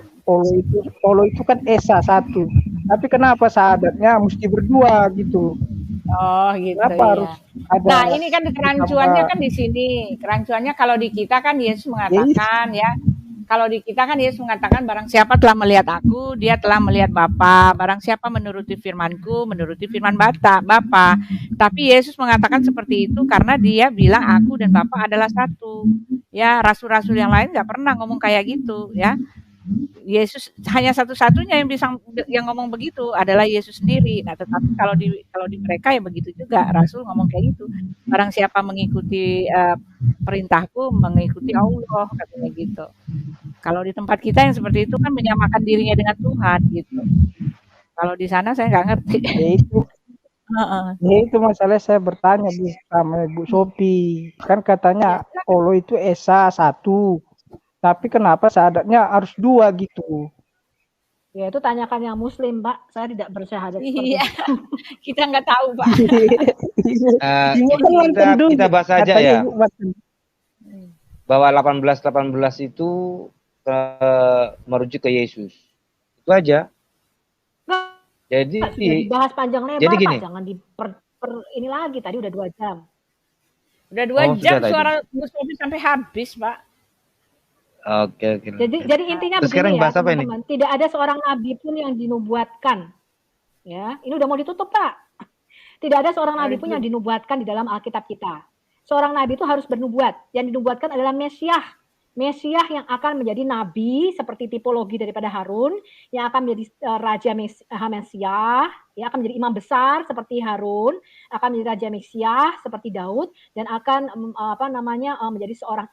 itu kan esa satu. Tapi kenapa syahadatnya mesti berdua gitu? Oh gitu. Kenapa harus ada? Nah ini kan kerancuannya kan di sini. Kerancuannya kalau di kita kan Yesus mengatakan ya. Kalau di kita kan Yesus mengatakan barang siapa telah melihat aku, dia telah melihat Bapa. Barang siapa menuruti firman-Ku, menuruti firman Bapa. Tapi Yesus mengatakan seperti itu karena dia bilang aku dan Bapa adalah satu. Ya, rasul-rasul yang lain nggak pernah ngomong kayak gitu, ya. Yesus hanya satu-satunya yang ngomong begitu adalah Yesus sendiri. Nah, tetapi kalau di mereka ya begitu juga. Rasul ngomong kayak gitu. Barang siapa mengikuti perintahku, mengikuti Allah, katanya gitu. Kalau di tempat kita yang seperti itu kan menyamakan dirinya dengan Tuhan gitu. Kalau di sana saya nggak ngerti. Ya itu masalah saya bertanya sama Ibu Sophie. Kan katanya Allah itu esa satu. Tapi kenapa syahadatnya harus dua gitu? Ya itu tanyakan yang Muslim, Pak. Saya tidak bersyahadat. Iya, kita nggak tahu, Pak. Kita bahas aja ya. Bahwa 18 itu merujuk ke Yesus. Itu aja. Jadi dibahas panjang lebar, jadi gini. Pak. Jangan ini lagi. Tadi udah 2 jam. Udah 2 Oh, jam sudah tadi. suara Bu Sofi sampai habis, Pak. Oke. Jadi intinya Terus sekarang begini ya, bahas apa ini? teman-teman. Tidak ada seorang nabi pun yang dinubuatkan. Ya, ini udah mau ditutup, Pak. Tidak ada seorang nabi pun yang dinubuatkan di dalam Alkitab kita. Seorang nabi itu harus bernubuat. Yang dinubuatkan adalah Mesias. Mesias yang akan menjadi nabi seperti tipologi daripada Harun, yang akan menjadi raja Mesias, ya akan menjadi imam besar seperti Harun, akan menjadi raja Mesias seperti Daud, dan akan menjadi seorang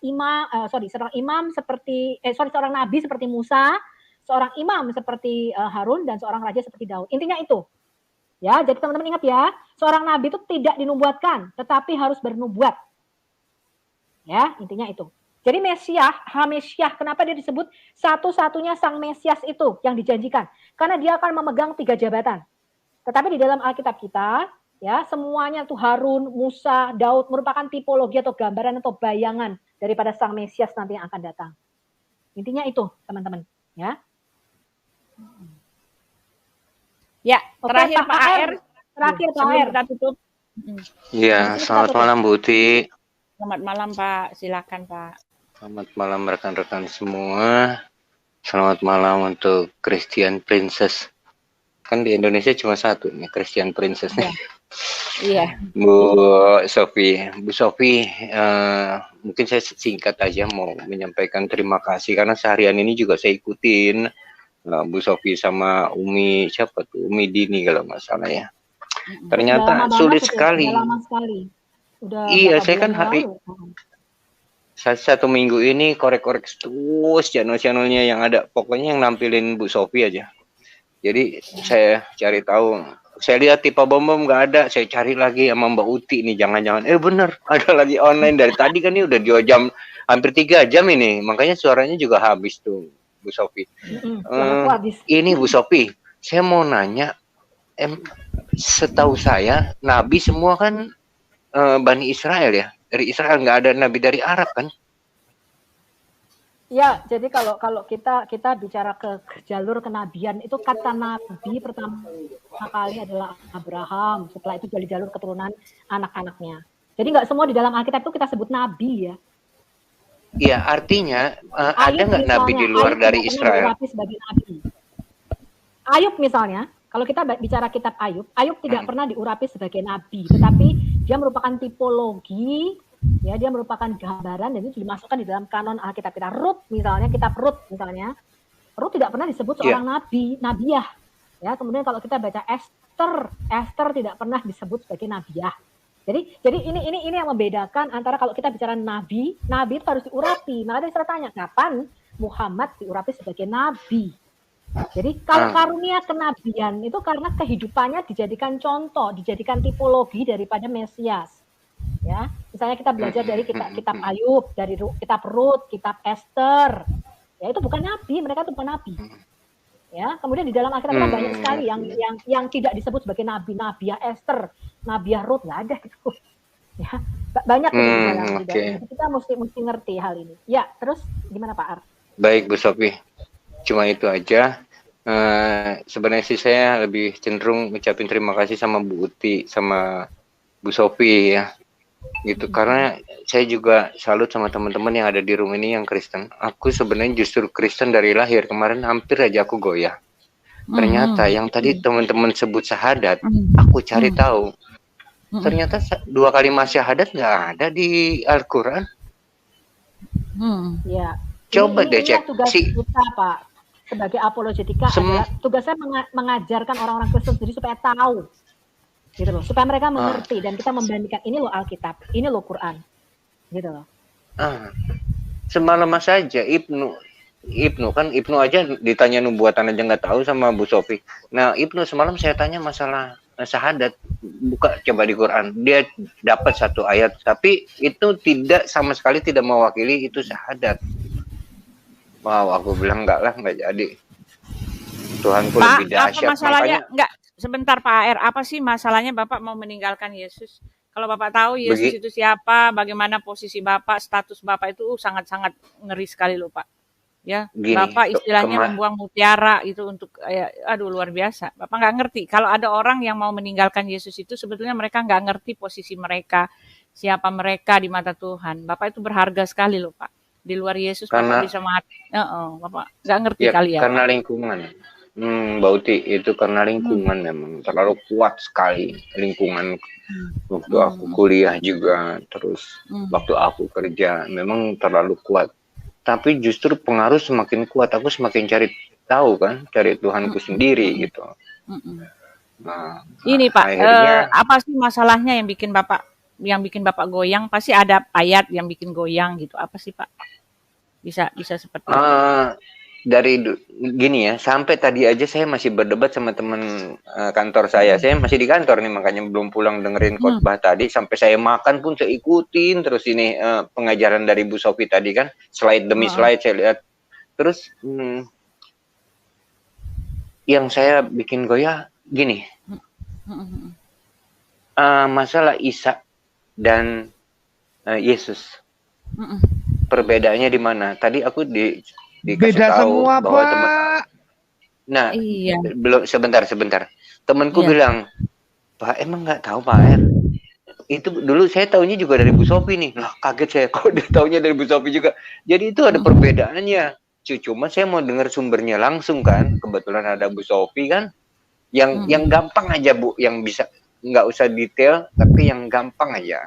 seorang nabi seperti Musa, seorang imam seperti Harun, dan seorang raja seperti Daud. Intinya itu. Ya, jadi teman-teman ingat ya, seorang nabi itu tidak dinubuatkan, tetapi harus bernubuat. Ya, intinya itu. Jadi Mesias, kenapa dia disebut satu-satunya sang Mesias itu yang dijanjikan? Karena dia akan memegang 3 jabatan. Tetapi di dalam Alkitab kita, ya semuanya itu Harun, Musa, Daud merupakan tipologi atau gambaran atau bayangan daripada sang Mesias nanti yang akan datang. Intinya itu, teman-teman. Ya. Ya, terakhir Pak AR. Terakhir Pak Sebelum AR. kita tutup. Iya, selamat malam Bu Uti. Selamat malam Pak, silakan Pak. Selamat malam rekan-rekan semua. Selamat malam untuk Christian Princess. Kan di Indonesia cuma satu nih Christian Princess nih. Iya. Bu Sofi, mungkin saya singkat aja mau menyampaikan terima kasih karena seharian ini juga saya ikutin Bu Sofi sama Umi siapa tuh Umi Dini kalau nggak salah ya. Ternyata sulit sekali. Udah lama sekali. Iya, saya kan satu minggu ini korek-korek terus channel-channelnya yang ada, pokoknya yang nampilin Bu Sofi aja. Jadi saya cari tahu, saya lihat tipe bom nggak ada, saya cari lagi sama Mbak Uti nih, jangan-jangan bener ada lagi online dari tadi kan ini udah 2 jam, hampir 3 jam ini, makanya suaranya juga habis tuh Bu Sofi. Ini Bu Sofi, saya mau nanya, setahu saya Nabi semua kan Bani Israel ya, dari Israel, nggak ada nabi dari Arab kan? Ya, jadi kalau kita bicara ke jalur kenabian itu kata nabi pertama kali adalah Abraham, setelah itu jadi jalur keturunan anak-anaknya. Jadi nggak semua di dalam Alkitab itu kita sebut nabi ya. Iya, artinya ada nggak nabi di luar dari Israel? Sebagai nabi. Ayub misalnya, kalau kita bicara kitab Ayub tidak pernah diurapi sebagai nabi, tetapi dia merupakan tipologi, ya dia merupakan gambaran dan itu dimasukkan di dalam kanon Alkitab kita. Rut misalnya, kitab Rut misalnya, Rut tidak pernah disebut seorang nabiah. Ya, kemudian kalau kita baca Esther tidak pernah disebut sebagai nabiah. Jadi ini yang membedakan antara kalau kita bicara nabi itu harus diurapi. Makanya saya tanya kapan Muhammad diurapi sebagai nabi. Jadi kalau karunia kenabian itu karena kehidupannya dijadikan contoh, dijadikan tipologi daripada Mesias. Ya, misalnya kita belajar dari kitab Ayub, dari kitab Rut, kitab Esther. Ya itu bukan nabi, mereka itu bukan nabi. Ya, kemudian di dalam Alkitab kita banyak sekali yang tidak disebut sebagai nabi, nabiah Esther, nabiah Rut, nggak ada gitu. Ya, banyak di dalam. Jadi kita mesti ngerti hal ini. Ya, terus gimana Pak Ar? Baik Bu Sofi, cuma itu aja. Sebenarnya sih saya lebih cenderung ngucapin terima kasih sama Bu Uti sama Bu Sofi ya gitu, karena saya juga salut sama teman-teman yang ada di room ini yang Kristen. Aku sebenarnya justru Kristen dari lahir, kemarin hampir aja aku goyah. Ternyata yang tadi teman-teman sebut syahadat, aku cari tahu ternyata 2 kalimat syahadat nggak ada di Al-Quran. Ya. Coba deh cek tugas kita Pak sebagai apologetika adalah tugasnya mengajarkan orang-orang Kristen sendiri supaya tahu, gitu loh, supaya mereka mengerti dan kita membandingkan ini loh Alkitab, ini loh Quran, gitu loh. Semalam saja Ibnu aja ditanya nubuatan aja nggak tahu sama Bu Sofi. Nah Ibnu semalam saya tanya masalah syahadat, buka coba di Quran, dia dapat 1 ayat, tapi itu tidak sama sekali tidak mewakili itu syahadat. Wow, aku bilang enggak lah, enggak jadi. Tuhanku lebih dahsyat. Apa masalahnya? Enggak, sebentar Pak AR, apa sih masalahnya Bapak mau meninggalkan Yesus? Kalau Bapak tahu Yesus itu siapa, bagaimana posisi Bapak, status Bapak itu sangat-sangat ngeri sekali loh Pak. Ya, Bapak istilahnya membuang mutiara itu untuk, aduh luar biasa. Bapak nggak ngerti. Kalau ada orang yang mau meninggalkan Yesus itu sebetulnya mereka nggak ngerti posisi mereka. siapa mereka di mata Tuhan. Bapak itu berharga sekali loh Pak. Di luar Yesus Karena Bapak bisa mati. Bapak nggak ngerti ya kali ya karena Pak. lingkungan. Mbak Uti, itu karena lingkungan memang terlalu kuat sekali lingkungan. Waktu aku kuliah juga, terus waktu aku kerja, memang terlalu kuat. Tapi justru pengaruh semakin kuat, aku semakin cari tahu kan, cari Tuhanku sendiri gitu. Nah, Ini Pak, akhirnya apa sih masalahnya yang bikin Bapak goyang? Pasti ada ayat yang bikin goyang gitu. Apa sih Pak? Bisa seperti itu. Gini ya, sampai tadi aja saya masih berdebat sama teman kantor saya. Saya masih di kantor nih, makanya belum pulang dengerin khotbah tadi. Sampai saya makan pun saya ikutin terus ini pengajaran dari Bu Sofi tadi kan, slide demi slide saya lihat. Terus yang saya bikin goyah gini, masalah Isa dan Yesus, perbedaannya di mana? Tadi aku dikasih Beda tahu semua, bahwa Pak. Nah, Iya. belum sebentar. Temanku Iya. bilang, Pak emang nggak tahu Pak Er? Itu dulu saya taunya juga dari Bu Sofi nih. Lah kaget saya kok dia taunya dari Bu Sofi juga. Jadi itu ada perbedaannya. Cuma saya mau dengar sumbernya langsung kan. Kebetulan ada Bu Sofi kan. Yang gampang aja Bu, yang bisa nggak usah detail, tapi yang gampang aja.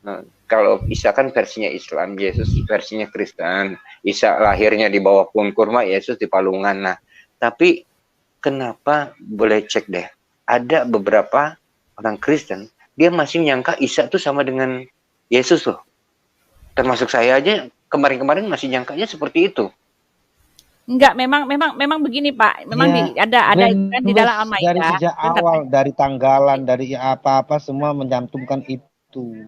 Nah, kalau Isa kan versinya Islam, Yesus versinya Kristen. Isa lahirnya di bawah pohon kurma, Yesus di palungan. Nah, tapi kenapa, boleh cek deh, ada beberapa orang Kristen, dia masih menyangka Isa itu sama dengan Yesus loh. Termasuk saya aja kemarin-kemarin masih nyangkanya seperti itu. Enggak, memang begini Pak. Memang Ya, ada kan di dalam Al-Maidah. dari sejak awal, dari tanggalan, dari apa-apa semua menyantumkan itu.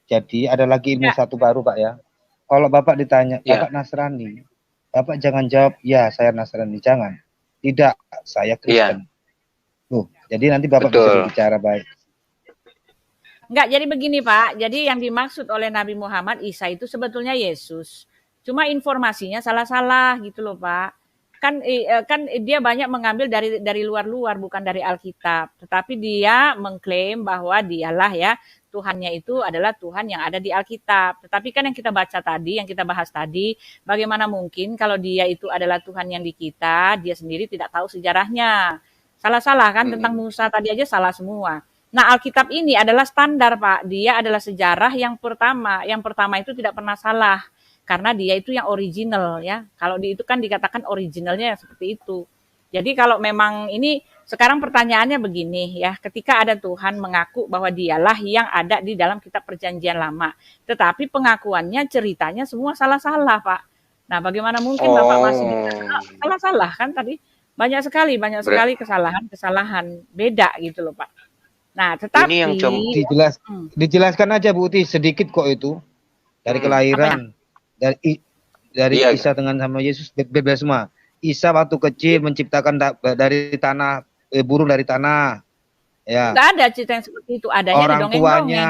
Jadi ada lagi ilmu satu baru Pak ya. Kalau Bapak ditanya, Bapak Nasrani, Bapak jangan jawab, ya saya Nasrani, jangan. Tidak, saya Kristen. Jadi nanti Bapak bisa berbicara baik. Enggak, jadi begini Pak. Jadi yang dimaksud oleh Nabi Muhammad Isa itu sebetulnya Yesus. Cuma informasinya salah-salah gitu loh Pak. Kan dia banyak mengambil dari luar-luar, bukan dari Alkitab. Tetapi dia mengklaim bahwa dialah ya Tuhannya itu adalah Tuhan yang ada di Alkitab. Tetapi kan yang kita baca tadi, yang kita bahas tadi, bagaimana mungkin kalau dia itu adalah Tuhan yang di kita, dia sendiri tidak tahu sejarahnya. Salah-salah kan tentang Musa tadi aja salah semua. Nah, Alkitab ini adalah standar, Pak. Dia adalah sejarah yang pertama. Yang pertama itu tidak pernah salah. Karena dia itu yang original ya. Kalau itu kan dikatakan originalnya seperti itu. Jadi kalau memang ini sekarang pertanyaannya begini ya, ketika ada Tuhan mengaku bahwa dialah yang ada di dalam kitab perjanjian lama. Tetapi pengakuannya, ceritanya semua salah-salah Pak. Nah bagaimana mungkin Bapak masih salah-salah kan tadi? Banyak sekali kesalahan beda gitu loh Pak. Nah tetapi ini yang dijelaskan aja Bu Uti, sedikit kok itu. Dari kelahiran, dari Isa dengan sama Yesus beda semua. Isa waktu kecil menciptakan dari tanah, burung dari tanah. Ya. Nggak ada cerita yang seperti itu. Adanya orang di dongeng-dongeng. tuanya,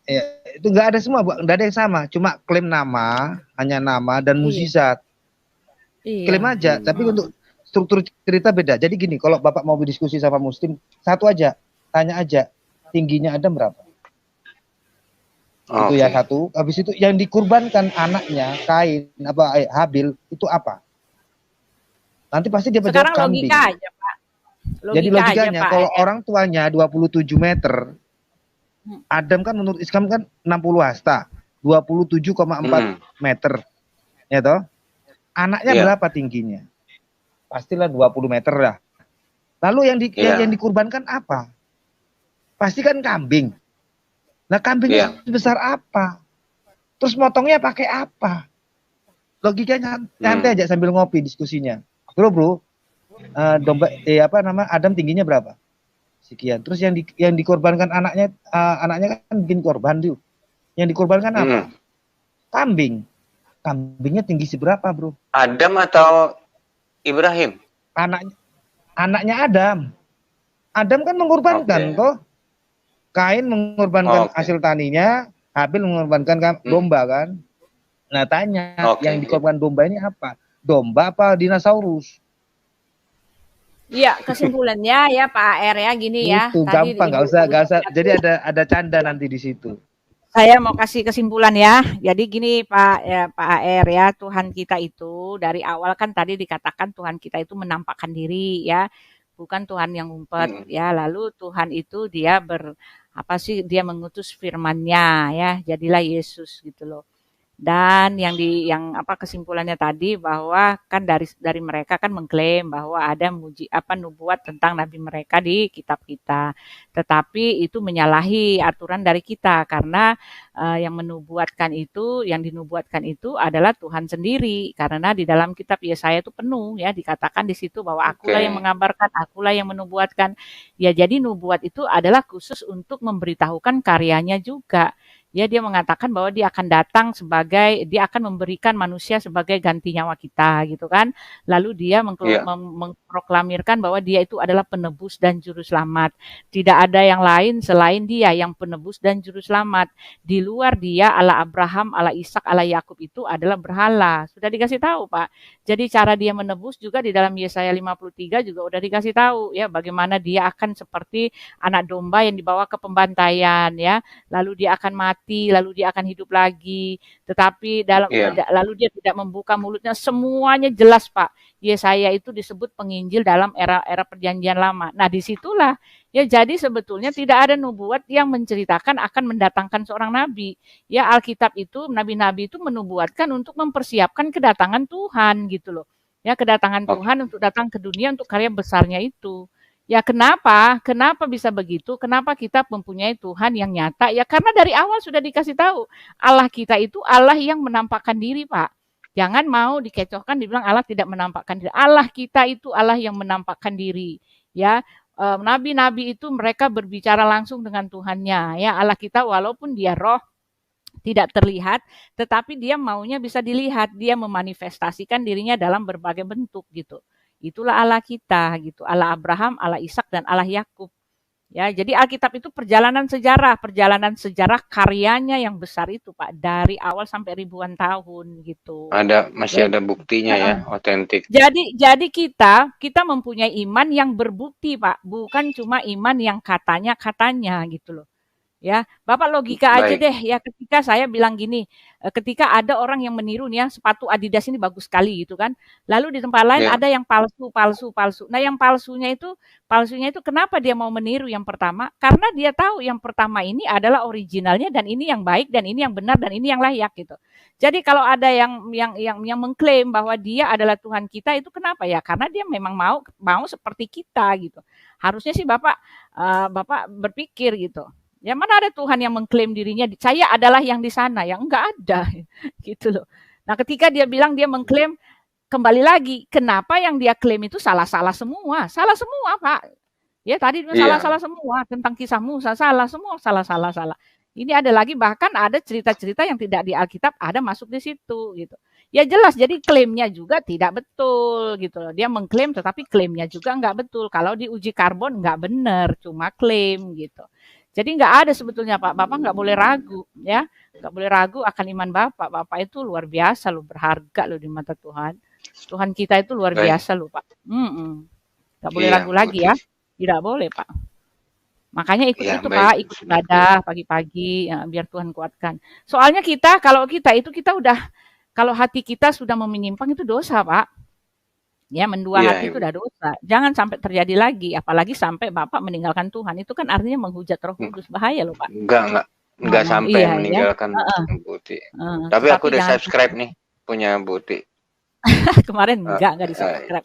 ya, itu nggak ada semua, nggak ada yang sama. Cuma klaim nama, hanya nama dan mukjizat. Klaim aja, tapi untuk struktur cerita beda. Jadi gini, kalau Bapak mau berdiskusi sama Muslim, satu aja, tanya aja, tingginya Adam berapa? Itu ya satu. Habis itu yang dikurbankan anaknya, Kain, Habil, itu apa? Nanti pasti dia sekarang jawab kambing. Logika aja, Pak. Jadi logikanya aja, kalau orang tuanya 27 meter, Adam kan menurut Islam kan 60 hasta, 27,4 meter. Ya toh? Anaknya berapa tingginya? Pastilah 20 meter lah. Lalu yang dikurbankan apa? Pasti kan kambing. Nah kambingnya sebesar apa? Terus motongnya pakai apa? Logikanya nyantai aja sambil ngopi diskusinya. Bro, Adam tingginya berapa? Sekian. Terus yang dikorbankan anaknya kan bikin korban tuh. Yang dikorbankan apa? Kambing. Kambingnya tinggi seberapa, Bro? Adam atau Ibrahim? Anaknya Adam. Adam kan mengorbankan toh. Kain mengorbankan hasil taninya, Habil mengorbankan domba kan. Nah tanya, yang dikorban domba ini apa? Domba apa dinosaurus? Iya, kesimpulannya ya Pak AR ya gini ya. Itu gampang, nggak usah. Jadi ada canda nanti di situ. Saya mau kasih kesimpulan ya. Jadi gini Pak Pak AR ya, Tuhan kita itu dari awal kan tadi dikatakan Tuhan kita itu menampakkan diri ya, bukan Tuhan yang ngumpet ya. Lalu Tuhan itu dia dia mengutus firman-Nya ya, jadilah Yesus gitu loh. Dan yang kesimpulannya tadi bahwa kan dari mereka kan mengklaim bahwa ada nubuat tentang nabi mereka di kitab kita. Tetapi itu menyalahi aturan dari kita karena yang dinubuatkan itu adalah Tuhan sendiri. Karena di dalam kitab Yesaya itu penuh ya dikatakan di situ bahwa akulah yang mengabarkan, akulah yang menubuatkan. Ya jadi nubuat itu adalah khusus untuk memberitahukan karyanya juga. Ya, dia mengatakan bahwa dia akan datang dia akan memberikan manusia sebagai ganti nyawa kita gitu kan. Lalu dia mengproklamirkan bahwa dia itu adalah penebus dan juru selamat. Tidak ada yang lain selain dia yang penebus dan juru selamat. Di luar dia Allah Abraham, Allah Ishak, Allah Yakub itu adalah berhala. Sudah dikasih tahu, Pak. Jadi cara dia menebus juga di dalam Yesaya 53 juga udah dikasih tahu ya bagaimana dia akan seperti anak domba yang dibawa ke pembantaian ya. Lalu dia akan mati, lalu dia akan hidup lagi. Tetapi lalu dia tidak membuka mulutnya, semuanya jelas Pak. Yesaya itu disebut penginjil dalam era perjanjian lama. Nah disitulah ya jadi sebetulnya tidak ada nubuat yang menceritakan akan mendatangkan seorang nabi. Ya Alkitab itu, nabi-nabi itu menubuatkan untuk mempersiapkan kedatangan Tuhan gitu loh. Ya kedatangan Tuhan untuk datang ke dunia untuk karya besarnya itu. Ya kenapa bisa begitu? Kenapa kita mempunyai Tuhan yang nyata? Ya karena dari awal sudah dikasih tahu. Allah kita itu Allah yang menampakkan diri, Pak. Jangan mau dikecohkan dibilang Allah tidak menampakkan diri. Allah kita itu Allah yang menampakkan diri. Ya, nabi-nabi itu mereka berbicara langsung dengan Tuhannya. Ya, Allah kita walaupun dia roh tidak terlihat, tetapi dia maunya bisa dilihat. Dia memanifestasikan dirinya dalam berbagai bentuk gitu. Itulah Allah kita gitu. Allah Abraham, Allah Ishak dan Allah Yakub. Ya, jadi Alkitab itu perjalanan sejarah karyanya yang besar itu Pak, dari awal sampai ribuan tahun gitu. Masih ada buktinya ya, otentik. Jadi kita mempunyai iman yang berbukti Pak, bukan cuma iman yang katanya gitu loh. Ya, Bapak logika aja deh ya ketika saya bilang gini, ketika ada orang yang meniru nih ya sepatu Adidas ini bagus sekali gitu kan. Lalu di tempat lain ada yang palsu. Nah, yang palsunya itu kenapa dia mau meniru yang pertama? Karena dia tahu yang pertama ini adalah originalnya dan ini yang baik dan ini yang benar dan ini yang layak gitu. Jadi kalau ada yang mengklaim bahwa dia adalah Tuhan kita itu kenapa ya? Karena dia memang mau seperti kita gitu. Harusnya sih Bapak berpikir gitu. Ya mana ada Tuhan yang mengklaim dirinya, saya adalah yang di sana, yang enggak ada, gitu loh. Nah ketika dia bilang dia mengklaim, kembali lagi, kenapa yang dia klaim itu salah-salah semua Pak. Ya tadi salah-salah semua, tentang kisah Musa, salah semua, salah. Ini ada lagi, bahkan ada cerita-cerita yang tidak di Alkitab, ada masuk di situ, gitu. Ya jelas, jadi klaimnya juga tidak betul, gitu loh. Dia mengklaim, tetapi klaimnya juga enggak betul. Kalau diuji karbon enggak benar, cuma klaim, gitu. Jadi nggak ada sebetulnya Pak, Bapak nggak boleh ragu ya, nggak boleh ragu akan iman Bapak. Bapak itu luar biasa loh, berharga loh di mata Tuhan. Tuhan kita itu luar biasa loh Pak. Nggak boleh ragu lagi ya, tidak boleh Pak. Makanya ikut Pak, ikut ibadah pagi-pagi ya, biar Tuhan kuatkan. Soalnya kalau kita udah, kalau hati kita sudah menyimpang itu dosa Pak. Ya, mendua hati itu udah dosa. Jangan sampai terjadi lagi, apalagi sampai Bapak meninggalkan Tuhan. Itu kan artinya menghujat Roh Kudus, bahaya loh, Pak. Enggak sampai meninggalkan Buti. Tapi aku udah subscribe nih punya Buti. Kemarin enggak di-subscribe.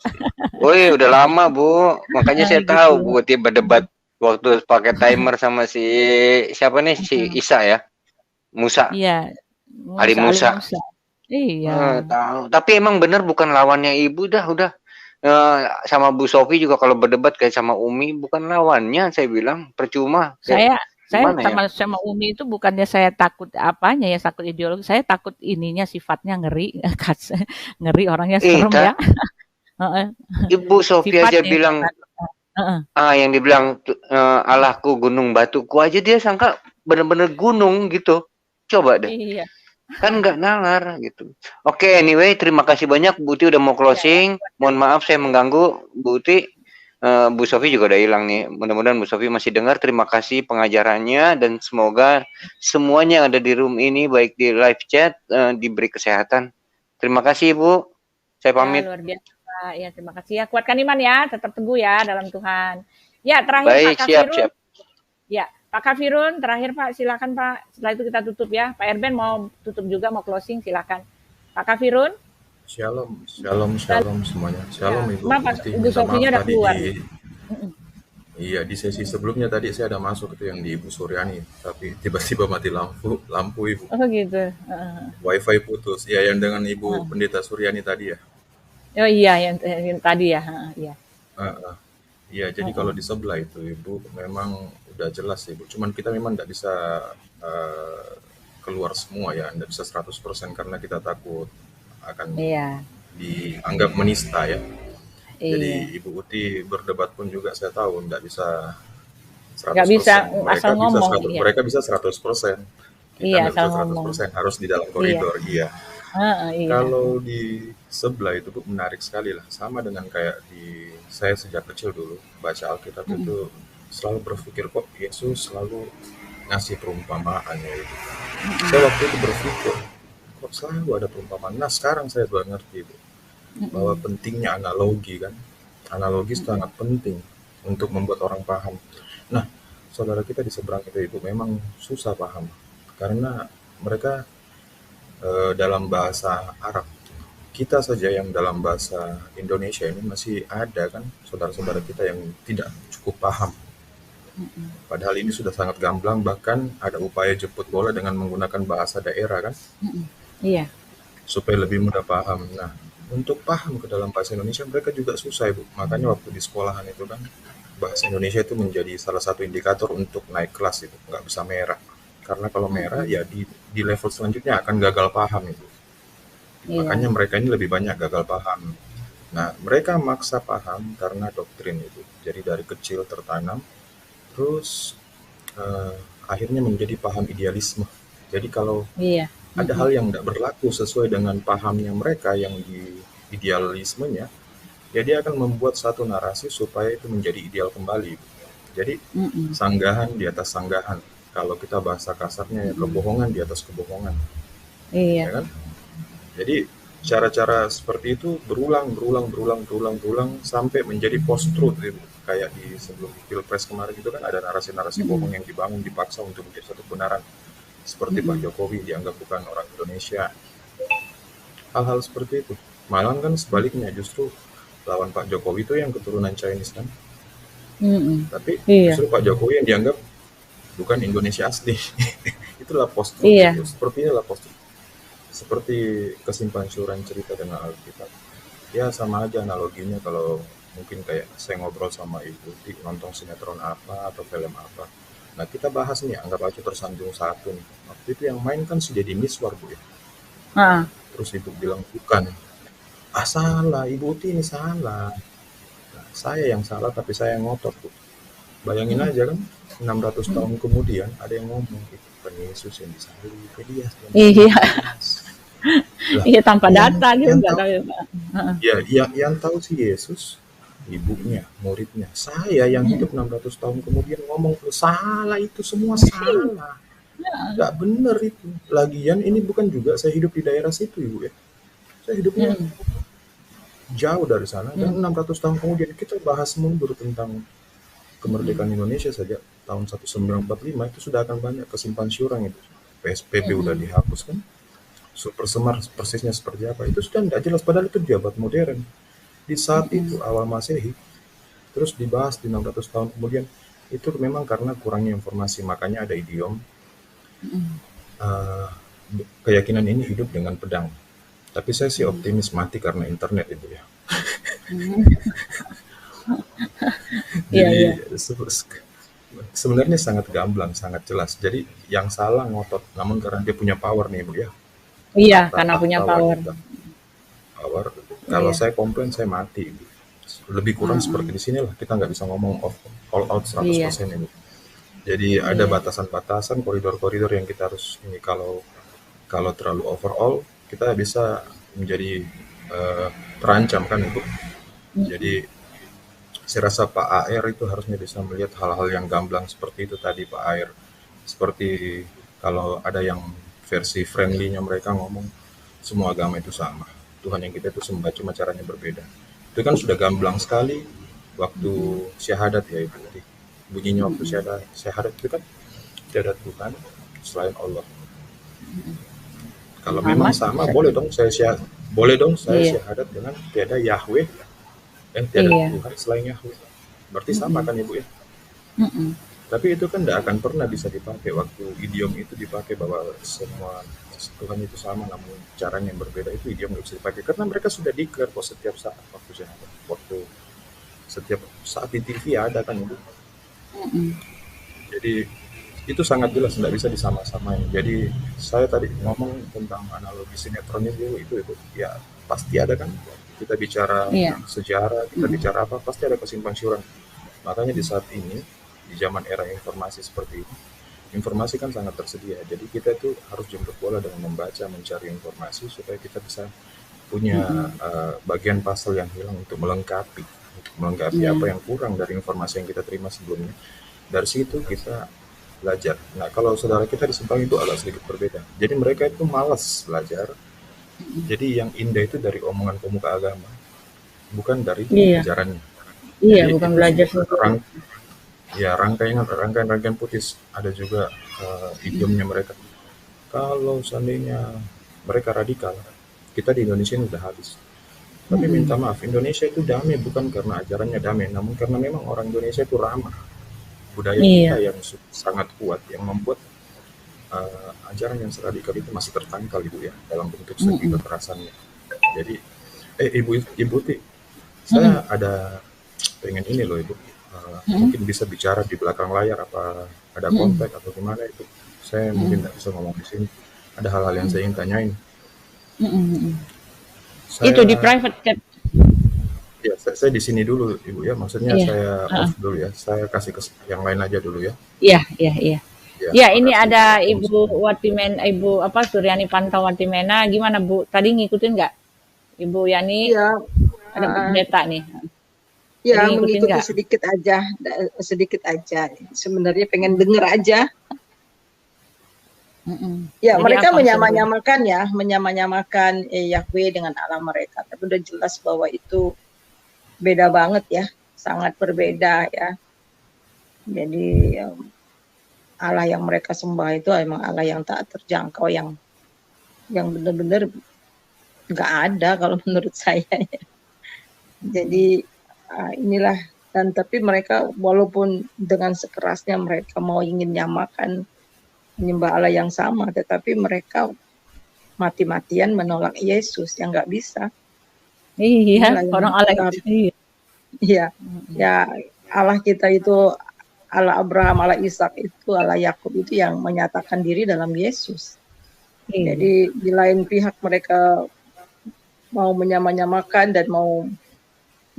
Woi, udah lama, Bu. Makanya saya tahu Buti berdebat waktu pakai timer sama si siapa nih? Si Isa ya. Musa. Iya. Ali Musa. Iya. Tahu. Tapi emang bener bukan lawannya Ibu udah. Sama Bu Sofi juga kalau berdebat kayak sama Umi bukan lawannya, saya bilang percuma. Saya sama Umi itu bukannya saya takut apanya ya, takut ideologi, saya takut ininya sifatnya ngeri, ngeri orangnya serem ya. Ibu Sofi aja bilang yang dibilang Allahku gunung batuku aja dia sangka bener-bener gunung gitu. Coba deh. Iya. Kan nggak nalar gitu. Oke, anyway, terima kasih banyak Buti udah mau closing. Mohon maaf saya mengganggu Buti. Bu Sofi juga udah hilang nih. Mudah-mudahan Bu Sofi masih dengar. Terima kasih pengajarannya dan semoga semuanya yang ada di room ini baik di live chat diberi kesehatan. Terima kasih Ibu. Saya pamit. Ya, luar biasa. Ya, terima kasih ya. Kuatkan iman ya, tetap teguh ya dalam Tuhan. Ya, terakhir baik, Pak Kafirun. siap. Ya, Pak Kafirun, terakhir Pak, silakan Pak. Setelah itu kita tutup ya. Pak Erben mau tutup juga, mau closing, silakan. Pak Kafirun. Shalom semuanya. Shalom ya. Ibu. Maaf, Ibu Sofinya udah keluar. Iya, di sesi sebelumnya tadi saya ada masuk itu yang di Ibu Suryani, tapi tiba-tiba mati lampu Ibu. Oh gitu. Wifi putus. Ya, yang dengan Ibu Pendeta Suryani tadi ya. Oh iya, yang tadi ya. Iya. Iya, jadi kalau di sebelah itu Ibu memang udah jelas Ibu. Cuman kita memang tidak bisa keluar semua ya, tidak bisa 100% karena kita takut akan dianggap menista ya. Jadi Ibu Uti berdebat pun juga saya tahu tidak bisa 100%. Nggak bisa asal ngomong. Mereka bisa 100%. Kita asal bisa 100%, harus di dalam koridor. Iya. Kalau di sebelah itu Bu, menarik sekali lah. Sama dengan kayak saya sejak kecil dulu baca Alkitab itu selalu berpikir kok Yesus selalu ngasih perumpamaan ya itu. Saya waktu itu berpikir kok selalu ada perumpamaan. Nah sekarang saya baru ngerti Bu, bahwa pentingnya analogi kan. Analogi sangat penting untuk membuat orang paham. Nah saudara kita di seberang itu Ibu memang susah paham karena mereka dalam bahasa Arab. Kita saja yang dalam bahasa Indonesia ini masih ada kan saudara-saudara kita yang tidak cukup paham. Padahal ini sudah sangat gamblang, bahkan ada upaya jemput bola dengan menggunakan bahasa daerah kan. Iya. Supaya lebih mudah paham. Nah, untuk paham ke dalam bahasa Indonesia mereka juga susah Ibu. Makanya waktu di sekolahan itu kan bahasa Indonesia itu menjadi salah satu indikator untuk naik kelas itu, nggak bisa merah. Karena kalau merah ya di level selanjutnya akan gagal paham Ibu. Makanya mereka ini lebih banyak gagal paham. Nah, mereka maksa paham karena doktrin itu. Jadi dari kecil tertanam, terus akhirnya menjadi paham idealisme. Jadi kalau ada hal yang tidak berlaku sesuai dengan pahamnya mereka yang di idealismenya, ya dia akan membuat satu narasi supaya itu menjadi ideal kembali. Jadi sanggahan di atas sanggahan. Kalau kita bahasa kasarnya ya kebohongan di atas kebohongan. Ya kan? Jadi cara-cara seperti itu berulang sampai menjadi post-truth gitu. Kayak di sebelum Pilpres kemarin itu kan ada narasi-narasi bohong yang dibangun dipaksa untuk menjadi satu kebenaran. Seperti Pak Jokowi dianggap bukan orang Indonesia. Hal-hal seperti itu. Malah kan sebaliknya justru lawan Pak Jokowi itu yang keturunan Chinese kan. Tapi justru Pak Jokowi yang dianggap bukan Indonesia asli. Itulah post-truth. Sepertinya lah post-truth. Seperti kesimpansuran cerita dengan Alkitab. Ya sama aja analoginya kalau mungkin kayak saya ngobrol sama Ibu nonton sinetron apa atau film apa. Nah kita bahas nih, anggap aja Tersanjung 1 nih. Waktu itu yang main kan si Deddy Miswar Bu ya. Terus Ibu bilang bukan. Salah, Ibu Uti ini salah. Nah, saya yang salah tapi saya yang ngotot Bu. Bayangin aja kan 600 tahun kemudian ada yang ngomong itu kan Yesus yang disalib, Elias. Iya tanpa data juga. Yang tahu si Yesus, ibunya, muridnya. Saya yang hidup 600 tahun kemudian ngomong salah, itu semua salah. Nggak bener itu. Lagian ini bukan juga saya hidup di daerah situ Ibu ya. Saya hidupnya jauh dari sana. Dan 600 tahun kemudian kita bahas mundur tentang kemerdekaan Indonesia saja tahun 1945 itu sudah akan banyak kesimpansuran itu. PSBB udah dihapus kan. Super Semar persisnya seperti apa itu sudah tidak jelas, padahal itu jabat modern di saat itu awal Masehi, terus dibahas di 600 tahun kemudian. Itu memang karena kurangnya informasi, makanya ada idiom keyakinan ini hidup dengan pedang. Tapi saya sih optimis mati karena internet itu ya. Jadi sebenarnya sangat gamblang, sangat jelas. Jadi yang salah ngotot, namun karena dia punya power nih Bu ya. Iya, karena punya power. Kalau saya komplain, saya mati. Lebih kurang seperti di sini lah. Kita nggak bisa ngomong all out 100% ini. Jadi ada batasan-batasan, koridor-koridor yang kita harus ini. Kalau terlalu overall, kita bisa menjadi terancam kan Ibu. Jadi Saya rasa Pak AR itu harusnya bisa melihat hal-hal yang gamblang seperti itu tadi Pak AR. Seperti kalau ada yang versi friendly-nya mereka ngomong semua agama itu sama. Tuhan yang kita itu sembah cuma caranya berbeda. Itu kan sudah gamblang sekali waktu syahadat ya Ibu. Bunyinya waktu syahadat itu kan tiada Tuhan selain Allah. Kalau memang sama boleh dong saya syahadat dengan tiada Yahweh tiada Tuhan selain Yahweh. Berarti sama kan Ibu ya? Tapi itu kan tidak akan pernah bisa dipakai waktu idiom itu dipakai bahwa semua Tuhan itu sama namun caranya yang berbeda, itu idiom nggak bisa dipakai karena mereka sudah declare kok setiap saat waktu setiap saat di TV ada kan Ibu. Jadi itu sangat jelas tidak bisa disama-samain. Jadi saya tadi ngomong tentang analogi sinetron itu ya pasti ada kan. Kita bicara sejarah, kita bicara apa, pasti ada kesimpang siuran. Makanya di saat ini, di zaman era informasi seperti ini, informasi kan sangat tersedia. Jadi kita itu harus jemput bola dengan membaca, mencari informasi supaya kita bisa punya bagian pasal yang hilang untuk melengkapi apa yang kurang dari informasi yang kita terima sebelumnya. Dari situ kita belajar. Nah, kalau saudara kita di Sempang itu agak sedikit berbeda. Jadi mereka itu malas belajar. Jadi yang indah itu dari omongan pemuka agama, bukan dari ajarannya. Iya, bukan belajar rangkaian putih ada juga idiomnya mereka. Kalau seandainya mereka radikal, kita di Indonesia ini udah habis. Tapi minta maaf, Indonesia itu damai bukan karena ajarannya damai, namun karena memang orang Indonesia itu ramah. Budaya kita yang sangat kuat, yang membuat ajaran yang radikal itu masih tertangkal Ibu ya, dalam bentuk segi kekerasannya. Jadi, Ibu Ti, saya ada pengen ini loh Ibu, mungkin bisa bicara di belakang layar, apa ada kontak atau gimana itu. Saya mungkin tidak bisa ngomong di sini. Ada hal-hal yang saya ingin tanyain. Itu di private chat. Ya, saya di sini dulu Ibu ya, maksudnya saya off dulu ya, saya kasih ke yang lain aja dulu ya. Iya. Ya, ini ada Ibu Ibu Suryani Pantau Watimena, gimana Bu? Tadi ngikutin nggak? Ibu Yani? Iya. Ada pendeta nih. Ya, mengikuti sedikit aja. Sebenarnya pengen denger aja. Ya, jadi mereka menyamakan Yahweh dengan Allah mereka. Tapi udah jelas bahwa itu beda banget ya, sangat berbeda ya. Jadi Allah yang mereka sembah itu emang Allah yang tak terjangkau, yang benar-benar nggak ada kalau menurut saya. Ya. Jadi inilah, dan tapi mereka walaupun dengan sekerasnya mereka mau ingin nyamakan menyembah Allah yang sama, tetapi mereka mati-matian menolak Yesus yang nggak bisa. Iya, orang Allah itu. Iya, ya Allah kita itu Allah Abraham, Allah Ishak itu, Allah Yakub itu yang menyatakan diri dalam Yesus. Jadi di lain pihak mereka mau menyamakan dan mau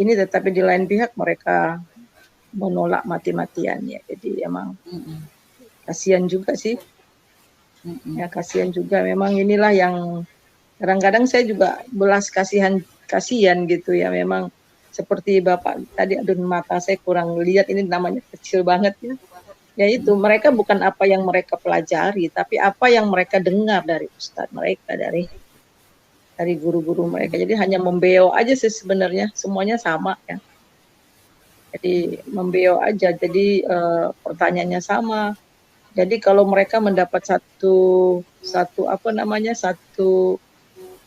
ini, tetapi di lain pihak mereka menolak mati-matian ya. Jadi emang kasihan juga sih. Ya kasihan juga. Memang inilah yang kadang-kadang saya juga belas kasihan gitu ya. Memang seperti Bapak tadi, aduh mata saya kurang lihat, ini namanya kecil banget ya. Ya itu, mereka bukan apa yang mereka pelajari, tapi apa yang mereka dengar dari ustadz mereka, dari guru-guru mereka. Jadi hanya membeo aja sih sebenarnya, semuanya sama ya. Jadi membeo aja, jadi pertanyaannya sama. Jadi kalau mereka mendapat satu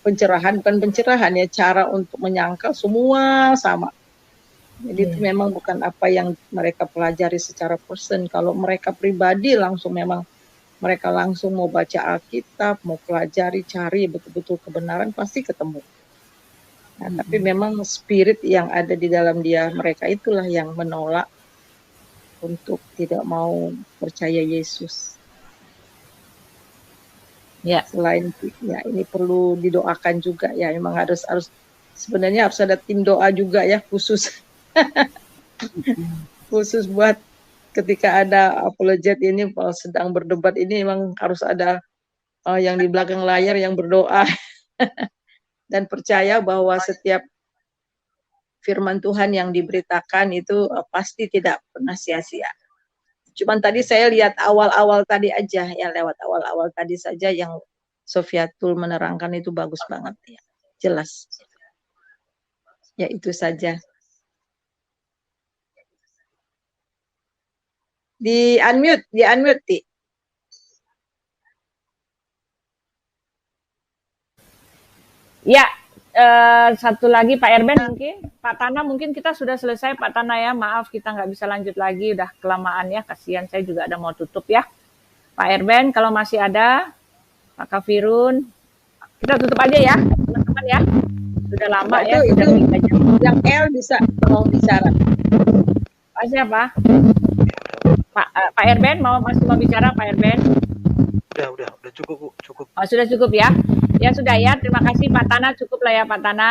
pencerahan, bukan pencerahan ya, cara untuk menyangkal semua sama. Jadi itu memang bukan apa yang mereka pelajari secara person. Kalau mereka pribadi langsung memang mereka langsung mau baca Alkitab, mau pelajari, cari betul-betul kebenaran, pasti ketemu. Nah, tapi memang spirit yang ada di dalam mereka itulah yang menolak untuk tidak mau percaya Yesus. Ya. Selain ya, ini perlu didoakan juga ya. Memang harus sebenarnya harus ada tim doa juga ya, khusus buat ketika ada apologet ini sedang berdebat ini, memang harus ada yang di belakang layar yang berdoa dan percaya bahwa setiap firman Tuhan yang diberitakan itu pasti tidak pernah sia-sia. Cuman tadi saya lihat awal-awal tadi aja, ya lewat awal-awal tadi saja yang Sofiatul menerangkan itu bagus banget ya, jelas. Ya itu saja. Di unmute, Ti. Ya, satu lagi Pak Erben mungkin, Pak Tana mungkin kita sudah selesai Pak Tana ya, maaf kita nggak bisa lanjut lagi, udah kelamaan ya, kasihan saya juga ada mau tutup ya. Pak Erben kalau masih ada, Pak Kafirun, kita tutup aja ya teman-teman ya, sudah lama ya, sudah 3 jam. Yang L bisa mau bicara. Pak siapa? Pak Erben masih mau bicara Pak Erben? Udah cukup Bu, cukup. Oh sudah cukup ya. Ya sudah ya, terima kasih Pak Tana, cukup lah ya Pak Tana.